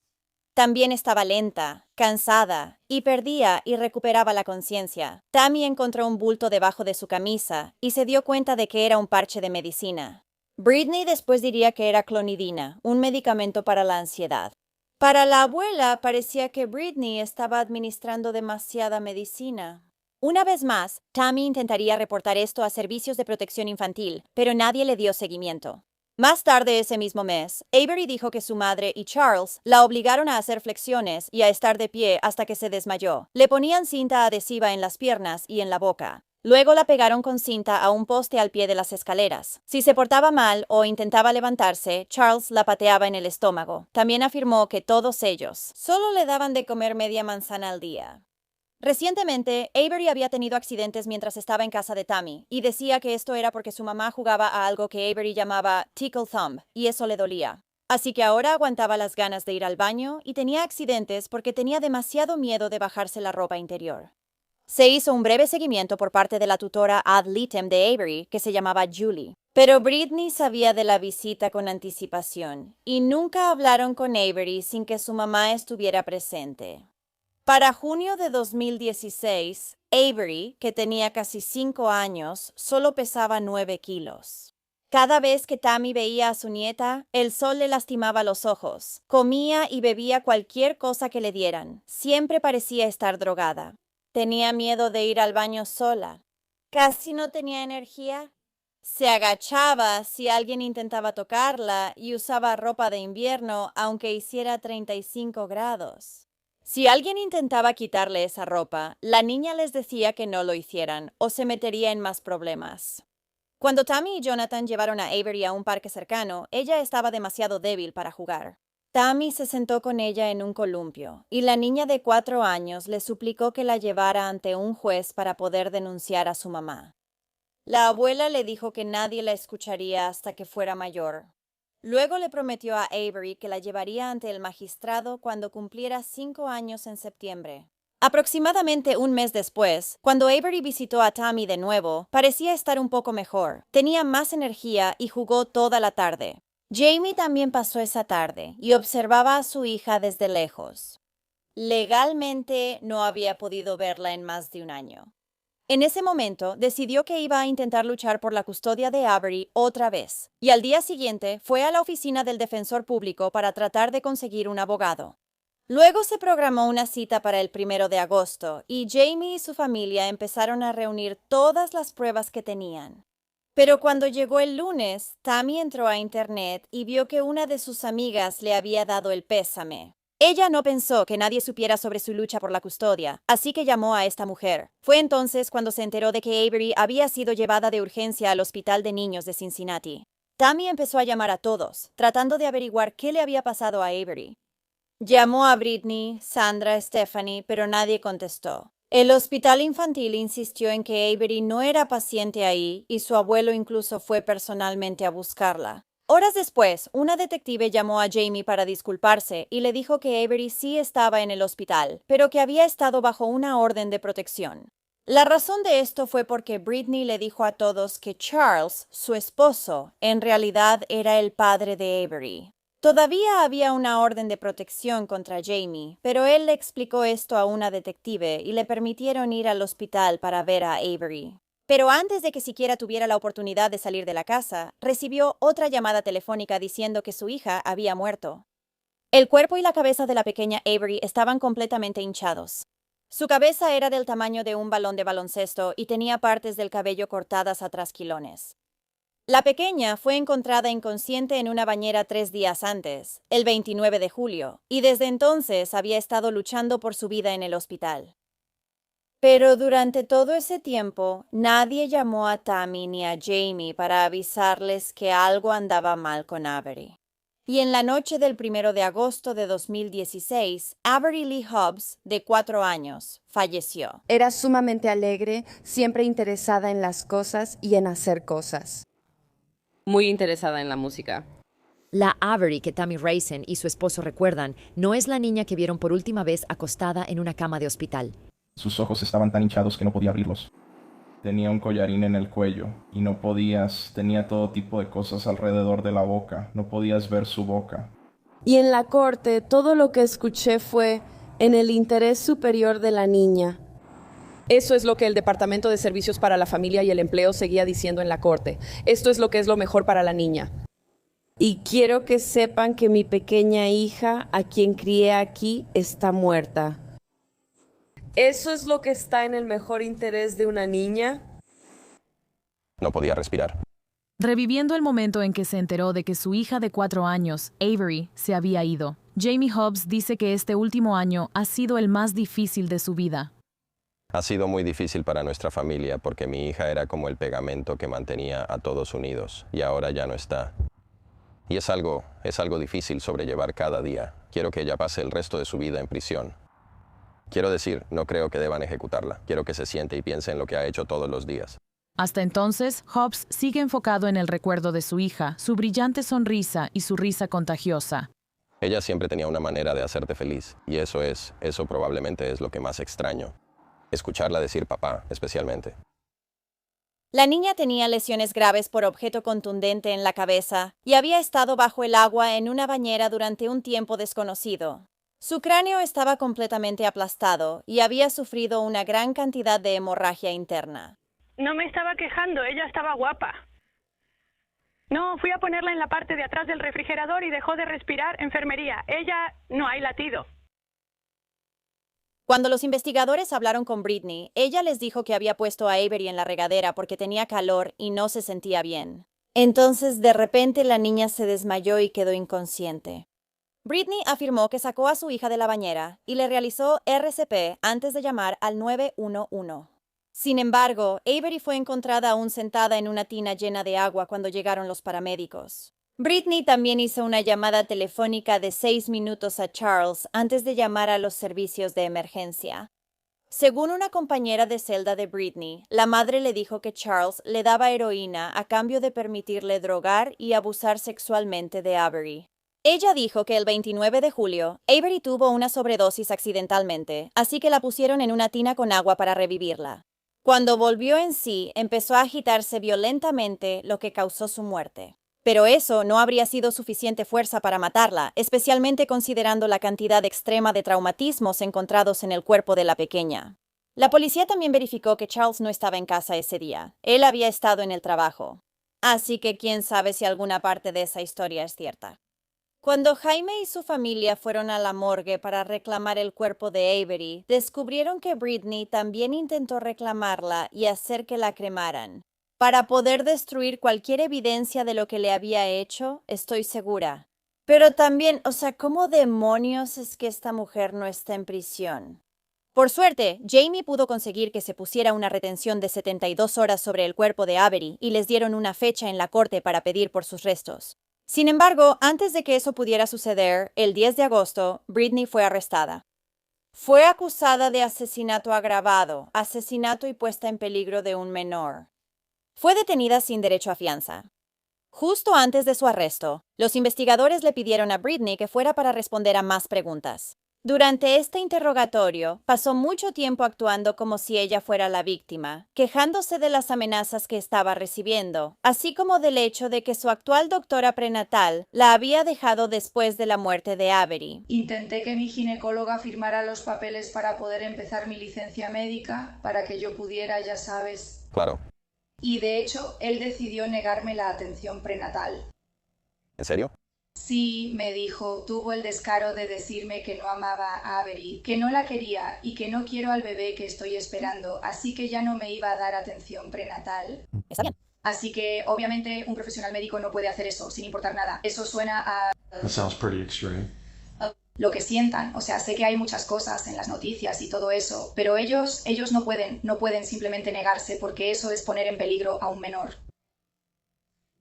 También estaba lenta, cansada, y perdía y recuperaba la conciencia. Tammy encontró un bulto debajo de su camisa y se dio cuenta de que era un parche de medicina. Brittany después diría que era clonidina, un medicamento para la ansiedad. Para la abuela parecía que Brittany estaba administrando demasiada medicina. Una vez más, Tammy intentaría reportar esto a Servicios de Protección Infantil, pero nadie le dio seguimiento. Más tarde ese mismo mes, Avery dijo que su madre y Charles la obligaron a hacer flexiones y a estar de pie hasta que se desmayó. Le ponían cinta adhesiva en las piernas y en la boca. Luego la pegaron con cinta a un poste al pie de las escaleras. Si se portaba mal o intentaba levantarse, Charles la pateaba en el estómago. También afirmó que todos ellos solo le daban de comer media manzana al día. Recientemente, Avery había tenido accidentes mientras estaba en casa de Tammy, y decía que esto era porque su mamá jugaba a algo que Avery llamaba tickle thumb, y eso le dolía. Así que ahora aguantaba las ganas de ir al baño y tenía accidentes porque tenía demasiado miedo de bajarse la ropa interior. Se hizo un breve seguimiento por parte de la tutora ad litem de Avery, que se llamaba Julie. Pero Britney sabía de la visita con anticipación, y nunca hablaron con Avery sin que su mamá estuviera presente. Para junio de 2016, Avery, que tenía casi 5 años, solo pesaba 9 kilos. Cada vez que Tammy veía a su nieta, el sol le lastimaba los ojos. Comía y bebía cualquier cosa que le dieran. Siempre parecía estar drogada. Tenía miedo de ir al baño sola. Casi no tenía energía. Se agachaba si alguien intentaba tocarla y usaba ropa de invierno aunque hiciera 35 grados. Si alguien intentaba quitarle esa ropa, la niña les decía que no lo hicieran o se metería en más problemas. Cuando Tammy y Jonathan llevaron a Avery a un parque cercano, ella estaba demasiado débil para jugar. Tammy se sentó con ella en un columpio, y la niña de 4 años le suplicó que la llevara ante un juez para poder denunciar a su mamá. La abuela le dijo que nadie la escucharía hasta que fuera mayor. Luego le prometió a Avery que la llevaría ante el magistrado cuando cumpliera 5 años en septiembre. Aproximadamente un mes después, cuando Avery visitó a Tammy de nuevo, parecía estar un poco mejor. Tenía más energía y jugó toda la tarde. Jamie también pasó esa tarde y observaba a su hija desde lejos. Legalmente no había podido verla en más de un año. En ese momento, decidió que iba a intentar luchar por la custodia de Avery otra vez, y al día siguiente fue a la oficina del defensor público para tratar de conseguir un abogado. Luego se programó una cita para el 1 de agosto, y Jamie y su familia empezaron a reunir todas las pruebas que tenían. Pero cuando llegó el lunes, Tammy entró a internet y vio que una de sus amigas le había dado el pésame. Ella no pensó que nadie supiera sobre su lucha por la custodia, así que llamó a esta mujer. Fue entonces cuando se enteró de que Avery había sido llevada de urgencia al hospital de niños de Cincinnati. Tammy empezó a llamar a todos, tratando de averiguar qué le había pasado a Avery. Llamó a Britney, Sandra, Stephanie, pero nadie contestó. El hospital infantil insistió en que Avery no era paciente ahí y su abuelo incluso fue personalmente a buscarla. Horas después, una detective llamó a Jamie para disculparse y le dijo que Avery sí estaba en el hospital, pero que había estado bajo una orden de protección. La razón de esto fue porque Britney le dijo a todos que Charles, su esposo, en realidad era el padre de Avery. Todavía había una orden de protección contra Jamie, pero él le explicó esto a una detective y le permitieron ir al hospital para ver a Avery. Pero antes de que siquiera tuviera la oportunidad de salir de la casa, recibió otra llamada telefónica diciendo que su hija había muerto. El cuerpo y la cabeza de la pequeña Avery estaban completamente hinchados. Su cabeza era del tamaño de un balón de baloncesto y tenía partes del cabello cortadas a trasquilones. La pequeña fue encontrada inconsciente en una bañera 3 días antes, el 29 de julio, y desde entonces había estado luchando por su vida en el hospital. Pero durante todo ese tiempo, nadie llamó a Tammy ni a Jamie para avisarles que algo andaba mal con Avery. Y en la noche del 1 de agosto de 2016, Avery Lee Hobbs, de 4 años, falleció. Era sumamente alegre, siempre interesada en las cosas y en hacer cosas. Muy interesada en la música. La Avery que Tammy Raisin y su esposo recuerdan no es la niña que vieron por última vez acostada en una cama de hospital. Sus ojos estaban tan hinchados que no podía abrirlos. Tenía un collarín en el cuello y tenía todo tipo de cosas alrededor de la boca. No podías ver su boca. Y en la corte, todo lo que escuché fue en el interés superior de la niña. Eso es lo que el Departamento de Servicios para la Familia y el Empleo seguía diciendo en la corte. Esto es lo que es lo mejor para la niña. Y quiero que sepan que mi pequeña hija, a quien crié aquí, está muerta. ¿Eso es lo que está en el mejor interés de una niña? No podía respirar. Reviviendo el momento en que se enteró de que su hija de 4 años, Avery, se había ido, Jamie Hobbs dice que este último año ha sido el más difícil de su vida. Ha sido muy difícil para nuestra familia porque mi hija era como el pegamento que mantenía a todos unidos y ahora ya no está. Y es algo difícil sobrellevar cada día. Quiero que ella pase el resto de su vida en prisión. Quiero decir, no creo que deban ejecutarla. Quiero que se siente y piense en lo que ha hecho todos los días. Hasta entonces, Hobbs sigue enfocado en el recuerdo de su hija, su brillante sonrisa y su risa contagiosa. Ella siempre tenía una manera de hacerte feliz y eso probablemente es lo que más extraño. Escucharla decir papá, especialmente. La niña tenía lesiones graves por objeto contundente en la cabeza y había estado bajo el agua en una bañera durante un tiempo desconocido. Su cráneo estaba completamente aplastado y había sufrido una gran cantidad de hemorragia interna. No me estaba quejando, ella estaba guapa. No, fui a ponerla en la parte de atrás del refrigerador y dejó de respirar. Enfermería, ella no hay latido. Cuando los investigadores hablaron con Britney, ella les dijo que había puesto a Avery en la regadera porque tenía calor y no se sentía bien. Entonces, de repente, la niña se desmayó y quedó inconsciente. Britney afirmó que sacó a su hija de la bañera y le realizó RCP antes de llamar al 911. Sin embargo, Avery fue encontrada aún sentada en una tina llena de agua cuando llegaron los paramédicos. Britney también hizo una llamada telefónica de 6 minutos a Charles antes de llamar a los servicios de emergencia. Según una compañera de celda de Britney, la madre le dijo que Charles le daba heroína a cambio de permitirle drogar y abusar sexualmente de Avery. Ella dijo que el 29 de julio, Avery tuvo una sobredosis accidentalmente, así que la pusieron en una tina con agua para revivirla. Cuando volvió en sí, empezó a agitarse violentamente, lo que causó su muerte. Pero eso no habría sido suficiente fuerza para matarla, especialmente considerando la cantidad extrema de traumatismos encontrados en el cuerpo de la pequeña. La policía también verificó que Charles no estaba en casa ese día. Él había estado en el trabajo. Así que quién sabe si alguna parte de esa historia es cierta. Cuando Jaime y su familia fueron a la morgue para reclamar el cuerpo de Avery, descubrieron que Britney también intentó reclamarla y hacer que la cremaran. Para poder destruir cualquier evidencia de lo que le había hecho, estoy segura. Pero también, ¿cómo demonios es que esta mujer no está en prisión? Por suerte, Jamie pudo conseguir que se pusiera una retención de 72 horas sobre el cuerpo de Avery y les dieron una fecha en la corte para pedir por sus restos. Sin embargo, antes de que eso pudiera suceder, el 10 de agosto, Britney fue arrestada. Fue acusada de asesinato agravado, asesinato y puesta en peligro de un menor. Fue detenida sin derecho a fianza. Justo antes de su arresto, los investigadores le pidieron a Britney que fuera para responder a más preguntas. Durante este interrogatorio, pasó mucho tiempo actuando como si ella fuera la víctima, quejándose de las amenazas que estaba recibiendo, así como del hecho de que su actual doctora prenatal la había dejado después de la muerte de Avery. Intenté que mi ginecóloga firmara los papeles para poder empezar mi licencia médica, para que yo pudiera, ya sabes. Claro. Y de hecho, él decidió negarme la atención prenatal. ¿En serio? Sí, me dijo, tuvo el descaro de decirme que no amaba a Avery, que no la quería y que no quiero al bebé que estoy esperando, así que ya no me iba a dar atención prenatal. Está bien. Así que, obviamente, un profesional médico no puede hacer eso, sin importar nada. Eso suena a... That sounds pretty extreme. Lo que sientan. Sé que hay muchas cosas en las noticias y todo eso, pero ellos no pueden simplemente negarse porque eso es poner en peligro a un menor.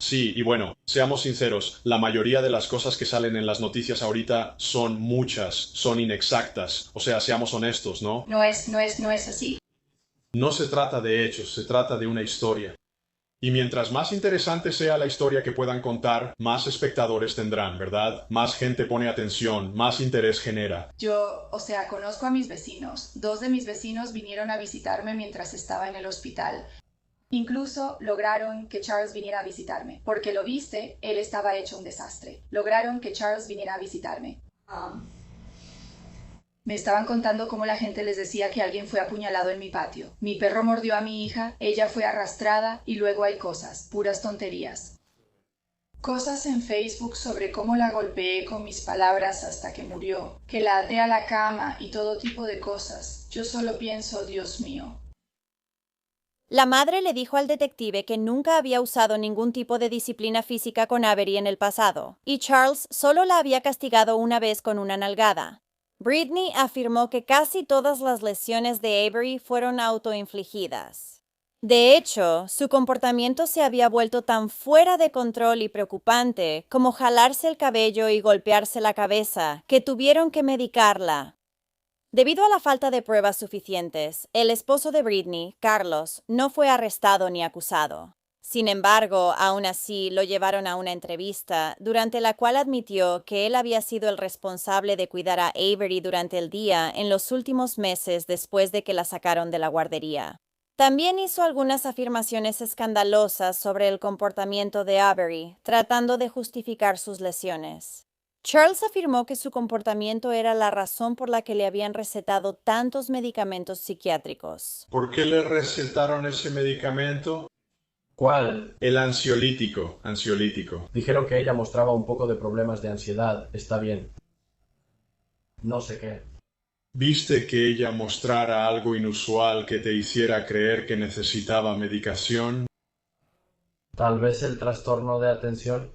Sí, y bueno, seamos sinceros, la mayoría de las cosas que salen en las noticias ahorita son inexactas. Seamos honestos, ¿no? No es así. No se trata de hechos, se trata de una historia. Y mientras más interesante sea la historia que puedan contar, más espectadores tendrán, ¿verdad? Más gente pone atención, más interés genera. Yo, conozco a mis vecinos. 2 de mis vecinos vinieron a visitarme mientras estaba en el hospital. Incluso lograron que Charles viniera a visitarme. Porque lo viste, él estaba hecho un desastre. Lograron que Charles viniera a visitarme. Me estaban contando cómo la gente les decía que alguien fue apuñalado en mi patio. Mi perro mordió a mi hija, ella fue arrastrada y luego hay cosas, puras tonterías. Cosas en Facebook sobre cómo la golpeé con mis palabras hasta que murió, que la até a la cama y todo tipo de cosas. Yo solo pienso, Dios mío. La madre le dijo al detective que nunca había usado ningún tipo de disciplina física con Avery en el pasado, y Charles solo la había castigado una vez con una nalgada. Britney afirmó que casi todas las lesiones de Avery fueron autoinfligidas. De hecho, su comportamiento se había vuelto tan fuera de control y preocupante como jalarse el cabello y golpearse la cabeza, que tuvieron que medicarla. Debido a la falta de pruebas suficientes, el esposo de Britney, Carlos, no fue arrestado ni acusado. Sin embargo, aún así lo llevaron a una entrevista, durante la cual admitió que él había sido el responsable de cuidar a Avery durante el día en los últimos meses después de que la sacaron de la guardería. También hizo algunas afirmaciones escandalosas sobre el comportamiento de Avery, tratando de justificar sus lesiones. Charles afirmó que su comportamiento era la razón por la que le habían recetado tantos medicamentos psiquiátricos. ¿Por qué le recetaron ese medicamento? ¿Cuál? El ansiolítico. Dijeron que ella mostraba un poco de problemas de ansiedad. Está bien. No sé qué. ¿Viste que ella mostrara algo inusual que te hiciera creer que necesitaba medicación? Tal vez el trastorno de atención.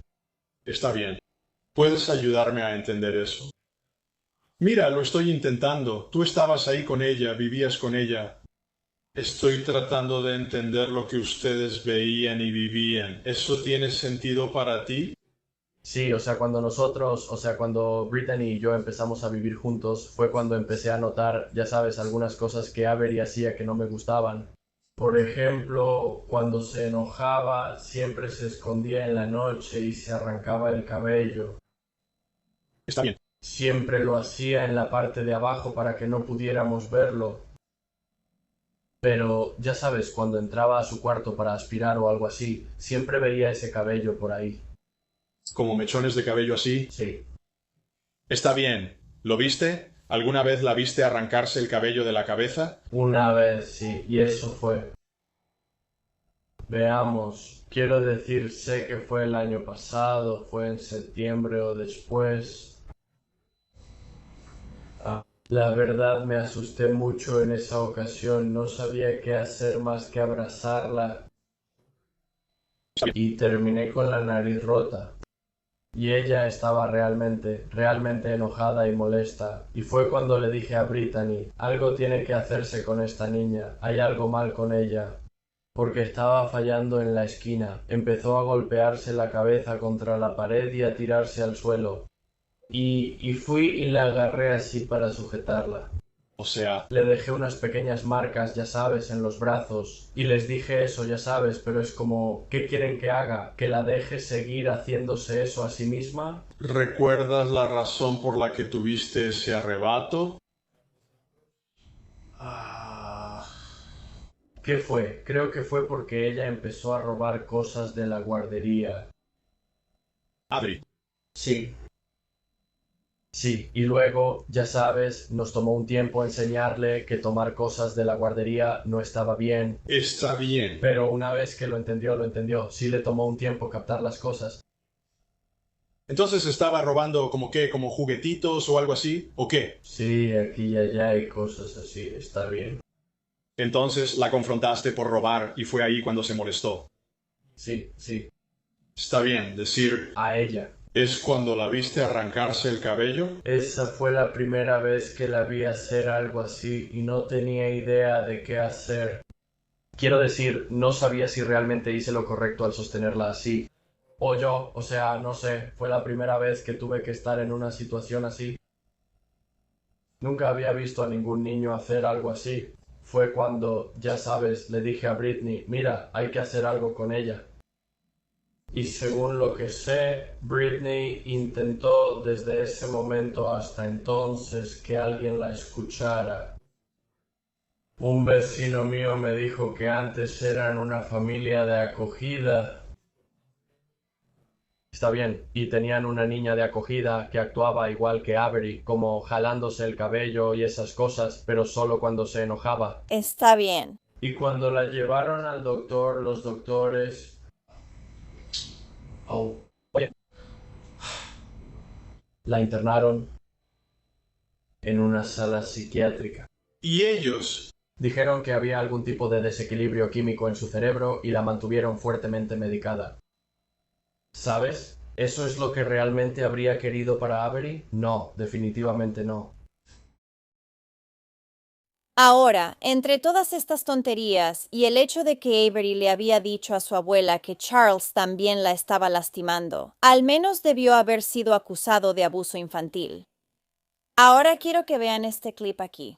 Está bien. ¿Puedes ayudarme a entender eso? Mira, lo estoy intentando. Tú estabas ahí con ella, vivías con ella. Estoy tratando de entender lo que ustedes veían y vivían. ¿Eso tiene sentido para ti? Sí, cuando Brittany y yo empezamos a vivir juntos, fue cuando empecé a notar, ya sabes, algunas cosas que Avery hacía que no me gustaban. Por ejemplo, cuando se enojaba, siempre se escondía en la noche y se arrancaba el cabello. Está bien. Siempre lo hacía en la parte de abajo para que no pudiéramos verlo. Pero, ya sabes, cuando entraba a su cuarto para aspirar o algo así, siempre veía ese cabello por ahí. ¿Como mechones de cabello así? Sí. Está bien. ¿Lo viste? ¿Alguna vez la viste arrancarse el cabello de la cabeza? Una vez, sí, y eso fue. Veamos, quiero decir, sé que fue el año pasado, fue en septiembre o después. La verdad me asusté mucho en esa ocasión, no sabía qué hacer más que abrazarla y terminé con la nariz rota. Y ella estaba realmente enojada y molesta. Y fue cuando le dije a Brittany, algo tiene que hacerse con esta niña, hay algo mal con ella. Porque estaba fallando en la esquina. Empezó a golpearse la cabeza contra la pared y a tirarse al suelo. Y fui y la agarré así para sujetarla. O sea, Le dejé unas pequeñas marcas, ya sabes, en los brazos. Y les dije eso, ya sabes, pero es como, ¿qué quieren que haga? ¿Que la deje seguir haciéndose eso a sí misma? ¿recuerdas la razón por la que tuviste ese arrebato? ¿Qué fue? Creo que fue porque ella empezó a robar cosas de la guardería. Avery. Sí. Sí, y luego, ya sabes, nos tomó un tiempo enseñarle que tomar cosas de la guardería no estaba bien. Está bien. Pero una vez que lo entendió. Sí le tomó un tiempo captar las cosas. Entonces estaba robando como qué, como juguetitos o algo así, ¿o qué? Sí, aquí y allá hay cosas así, está bien. Entonces la confrontaste por robar y fue ahí cuando se molestó. Sí. Está bien, decir... A ella. ¿Es cuando la viste arrancarse el cabello? Esa fue la primera vez que la vi hacer algo así y no tenía idea de qué hacer. Quiero decir, no sabía si realmente hice lo correcto al sostenerla así. No sé, fue la primera vez que tuve que estar en una situación así. Nunca había visto a ningún niño hacer algo así. Fue cuando, ya sabes, le dije a Brittany, mira, hay que hacer algo con ella. Y según lo que sé, Brittany intentó desde ese momento hasta entonces que alguien la escuchara. Un vecino mío me dijo que antes eran una familia de acogida. Está bien, y tenían una niña de acogida que actuaba igual que Avery, como jalándose el cabello y esas cosas, pero solo cuando se enojaba. Está bien. Y cuando la llevaron al doctor, los doctores... Oye. La internaron en una sala psiquiátrica. ¿Y ellos? Dijeron que había algún tipo de desequilibrio químico en su cerebro y la mantuvieron fuertemente medicada. ¿Sabes? ¿Eso es lo que realmente habría querido para Avery? No, definitivamente no. Ahora, entre todas estas tonterías y el hecho de que Avery le había dicho a su abuela que Charles también la estaba lastimando, al menos debió haber sido acusado de abuso infantil. Ahora quiero que vean este clip aquí.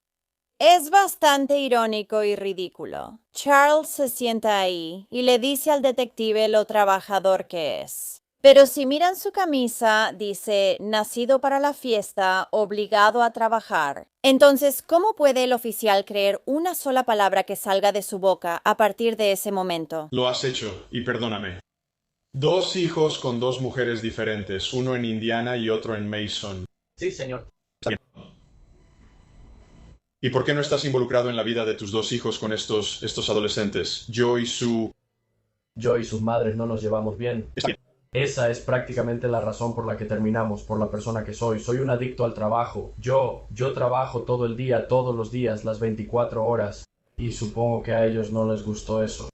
Es bastante irónico y ridículo. Charles se sienta ahí y le dice al detective lo trabajador que es. Pero si miran su camisa, dice nacido para la fiesta, obligado a trabajar. Entonces, ¿cómo puede el oficial creer una sola palabra que salga de su boca a partir de ese momento? Lo has hecho, y perdóname. 2 hijos con 2 mujeres diferentes, uno en Indiana y otro en Mason. Sí, señor. ¿Y por qué no estás involucrado en la vida de tus 2 hijos con estos adolescentes? Yo y sus madres no nos llevamos bien. Esa es prácticamente la razón por la que terminamos, por la persona que soy. Soy un adicto al trabajo. Yo trabajo todo el día, todos los días, las 24 horas. Y supongo que a ellos no les gustó eso.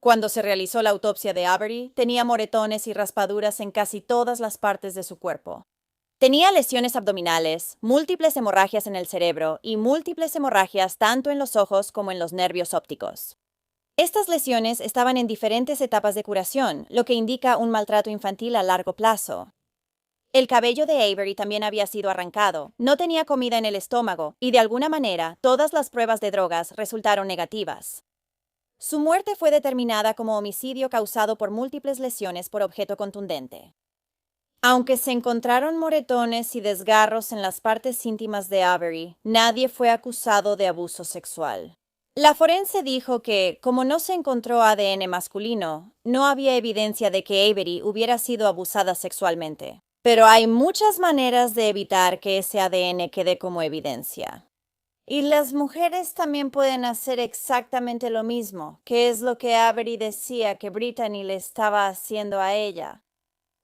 Cuando se realizó la autopsia de Avery, tenía moretones y raspaduras en casi todas las partes de su cuerpo. Tenía lesiones abdominales, múltiples hemorragias en el cerebro y múltiples hemorragias tanto en los ojos como en los nervios ópticos. Estas lesiones estaban en diferentes etapas de curación, lo que indica un maltrato infantil a largo plazo. El cabello de Avery también había sido arrancado, no tenía comida en el estómago y de alguna manera todas las pruebas de drogas resultaron negativas. Su muerte fue determinada como homicidio causado por múltiples lesiones por objeto contundente. Aunque se encontraron moretones y desgarros en las partes íntimas de Avery, nadie fue acusado de abuso sexual. La forense dijo que, como no se encontró ADN masculino, no había evidencia de que Avery hubiera sido abusada sexualmente. Pero hay muchas maneras de evitar que ese ADN quede como evidencia. Y las mujeres también pueden hacer exactamente lo mismo, que es lo que Avery decía que Brittany le estaba haciendo a ella.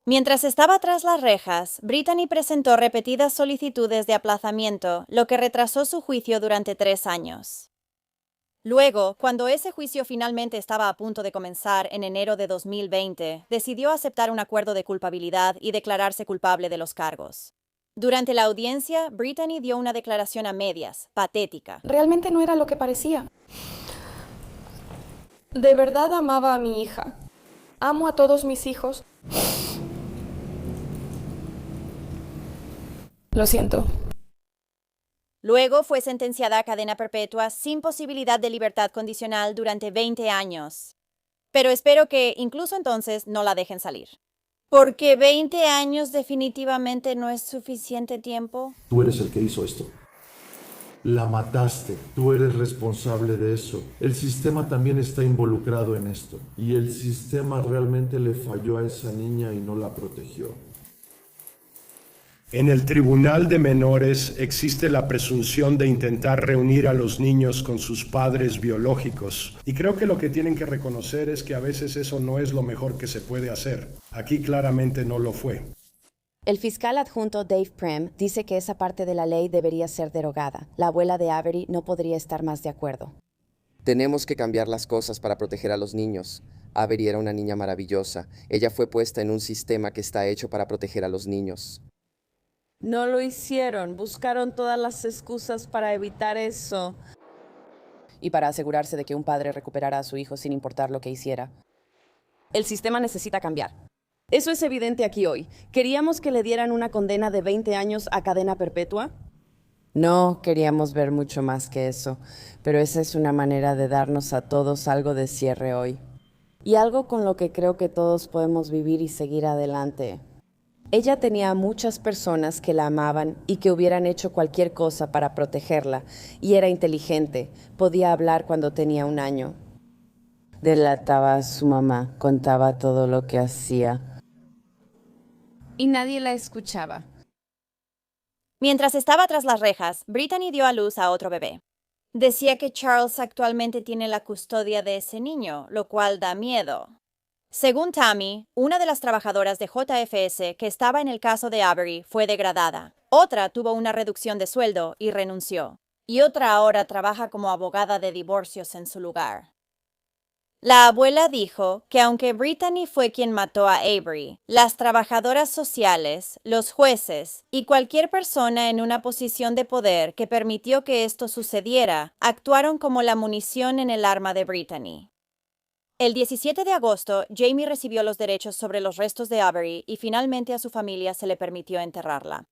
Mientras estaba tras las rejas, Brittany presentó repetidas solicitudes de aplazamiento, lo que retrasó su juicio durante 3 años. Luego, cuando ese juicio finalmente estaba a punto de comenzar en enero de 2020, decidió aceptar un acuerdo de culpabilidad y declararse culpable de los cargos. Durante la audiencia, Brittany dio una declaración a medias, patética. Realmente no era lo que parecía. De verdad amaba a mi hija. Amo a todos mis hijos. Lo siento. Luego fue sentenciada a cadena perpetua sin posibilidad de libertad condicional durante 20 años. Pero espero que incluso entonces no la dejen salir. Porque 20 años definitivamente no es suficiente tiempo. Tú eres el que hizo esto. La mataste. Tú eres responsable de eso. El sistema también está involucrado en esto. Y el sistema realmente le falló a esa niña y no la protegió. En el Tribunal de Menores existe la presunción de intentar reunir a los niños con sus padres biológicos. Y creo que lo que tienen que reconocer es que a veces eso no es lo mejor que se puede hacer. Aquí claramente no lo fue. El fiscal adjunto Dave Prem dice que esa parte de la ley debería ser derogada. La abuela de Avery no podría estar más de acuerdo. Tenemos que cambiar las cosas para proteger a los niños. Avery era una niña maravillosa. Ella fue puesta en un sistema que está hecho para proteger a los niños. No lo hicieron, buscaron todas las excusas para evitar eso. Y para asegurarse de que un padre recuperara a su hijo sin importar lo que hiciera. El sistema necesita cambiar. Eso es evidente aquí hoy. ¿Queríamos que le dieran una condena de 20 años a cadena perpetua? No, queríamos ver mucho más que eso, pero esa es una manera de darnos a todos algo de cierre hoy. Y algo con lo que creo que todos podemos vivir y seguir adelante. Ella tenía muchas personas que la amaban y que hubieran hecho cualquier cosa para protegerla, y era inteligente, podía hablar cuando tenía 1 año. Delataba a su mamá, contaba todo lo que hacía. Y nadie la escuchaba. Mientras estaba tras las rejas, Brittany dio a luz a otro bebé. Decía que Charles actualmente tiene la custodia de ese niño, lo cual da miedo. Según Tammy, una de las trabajadoras de JFS que estaba en el caso de Avery fue degradada. Otra tuvo una reducción de sueldo y renunció. Y otra ahora trabaja como abogada de divorcios en su lugar. La abuela dijo que aunque Brittany fue quien mató a Avery, las trabajadoras sociales, los jueces y cualquier persona en una posición de poder que permitió que esto sucediera actuaron como la munición en el arma de Brittany. El 17 de agosto, Jamie recibió los derechos sobre los restos de Avery y finalmente a su familia se le permitió enterrarla.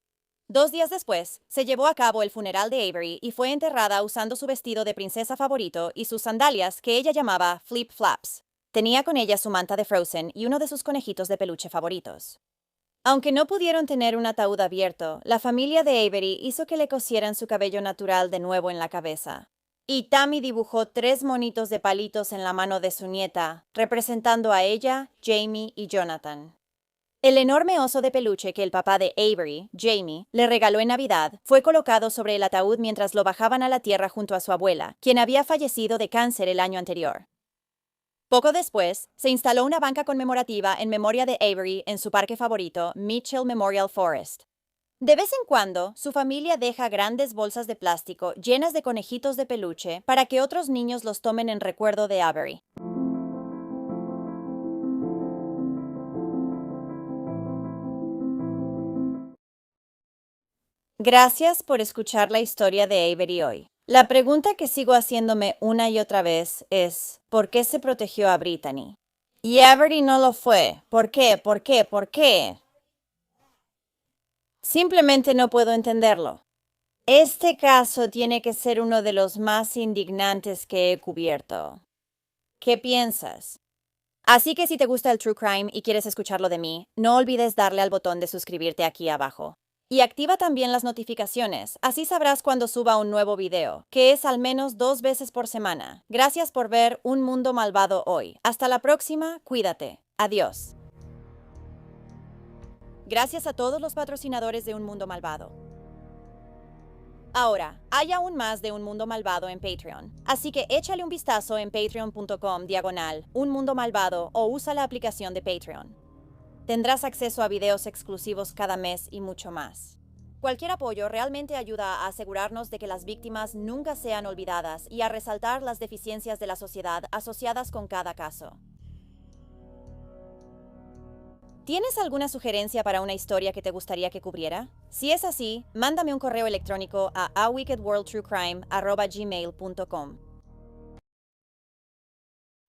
2 días después, se llevó a cabo el funeral de Avery y fue enterrada usando su vestido de princesa favorito y sus sandalias que ella llamaba flip-flaps. Tenía con ella su manta de Frozen y uno de sus conejitos de peluche favoritos. Aunque no pudieron tener un ataúd abierto, la familia de Avery hizo que le cosieran su cabello natural de nuevo en la cabeza. Y Tammy dibujó 3 monitos de palitos en la mano de su nieta, representando a ella, Jamie y Jonathan. El enorme oso de peluche que el papá de Avery, Jamie, le regaló en Navidad fue colocado sobre el ataúd mientras lo bajaban a la tierra junto a su abuela, quien había fallecido de cáncer el año anterior. Poco después, se instaló una banca conmemorativa en memoria de Avery en su parque favorito, Mitchell Memorial Forest. De vez en cuando, su familia deja grandes bolsas de plástico llenas de conejitos de peluche para que otros niños los tomen en recuerdo de Avery. Gracias por escuchar la historia de Avery hoy. La pregunta que sigo haciéndome una y otra vez es, ¿por qué se protegió a Brittany? Y Avery no lo fue. ¿Por qué? ¿Por qué? ¿Por qué? Simplemente no puedo entenderlo. Este caso tiene que ser uno de los más indignantes que he cubierto. ¿Qué piensas? Así que si te gusta el True Crime y quieres escucharlo de mí, no olvides darle al botón de suscribirte aquí abajo. Y activa también las notificaciones, así sabrás cuando suba un nuevo video, que es al menos 2 veces por semana. Gracias por ver Un Mundo Malvado hoy. Hasta la próxima, cuídate. Adiós. Gracias a todos los patrocinadores de Un Mundo Malvado. Ahora, hay aún más de Un Mundo Malvado en Patreon, así que échale un vistazo en patreon.com/Un Mundo Malvado o usa la aplicación de Patreon. Tendrás acceso a videos exclusivos cada mes y mucho más. Cualquier apoyo realmente ayuda a asegurarnos de que las víctimas nunca sean olvidadas y a resaltar las deficiencias de la sociedad asociadas con cada caso. ¿Tienes alguna sugerencia para una historia que te gustaría que cubriera? Si es así, mándame un correo electrónico a awickedworldtruecrime@gmail.com.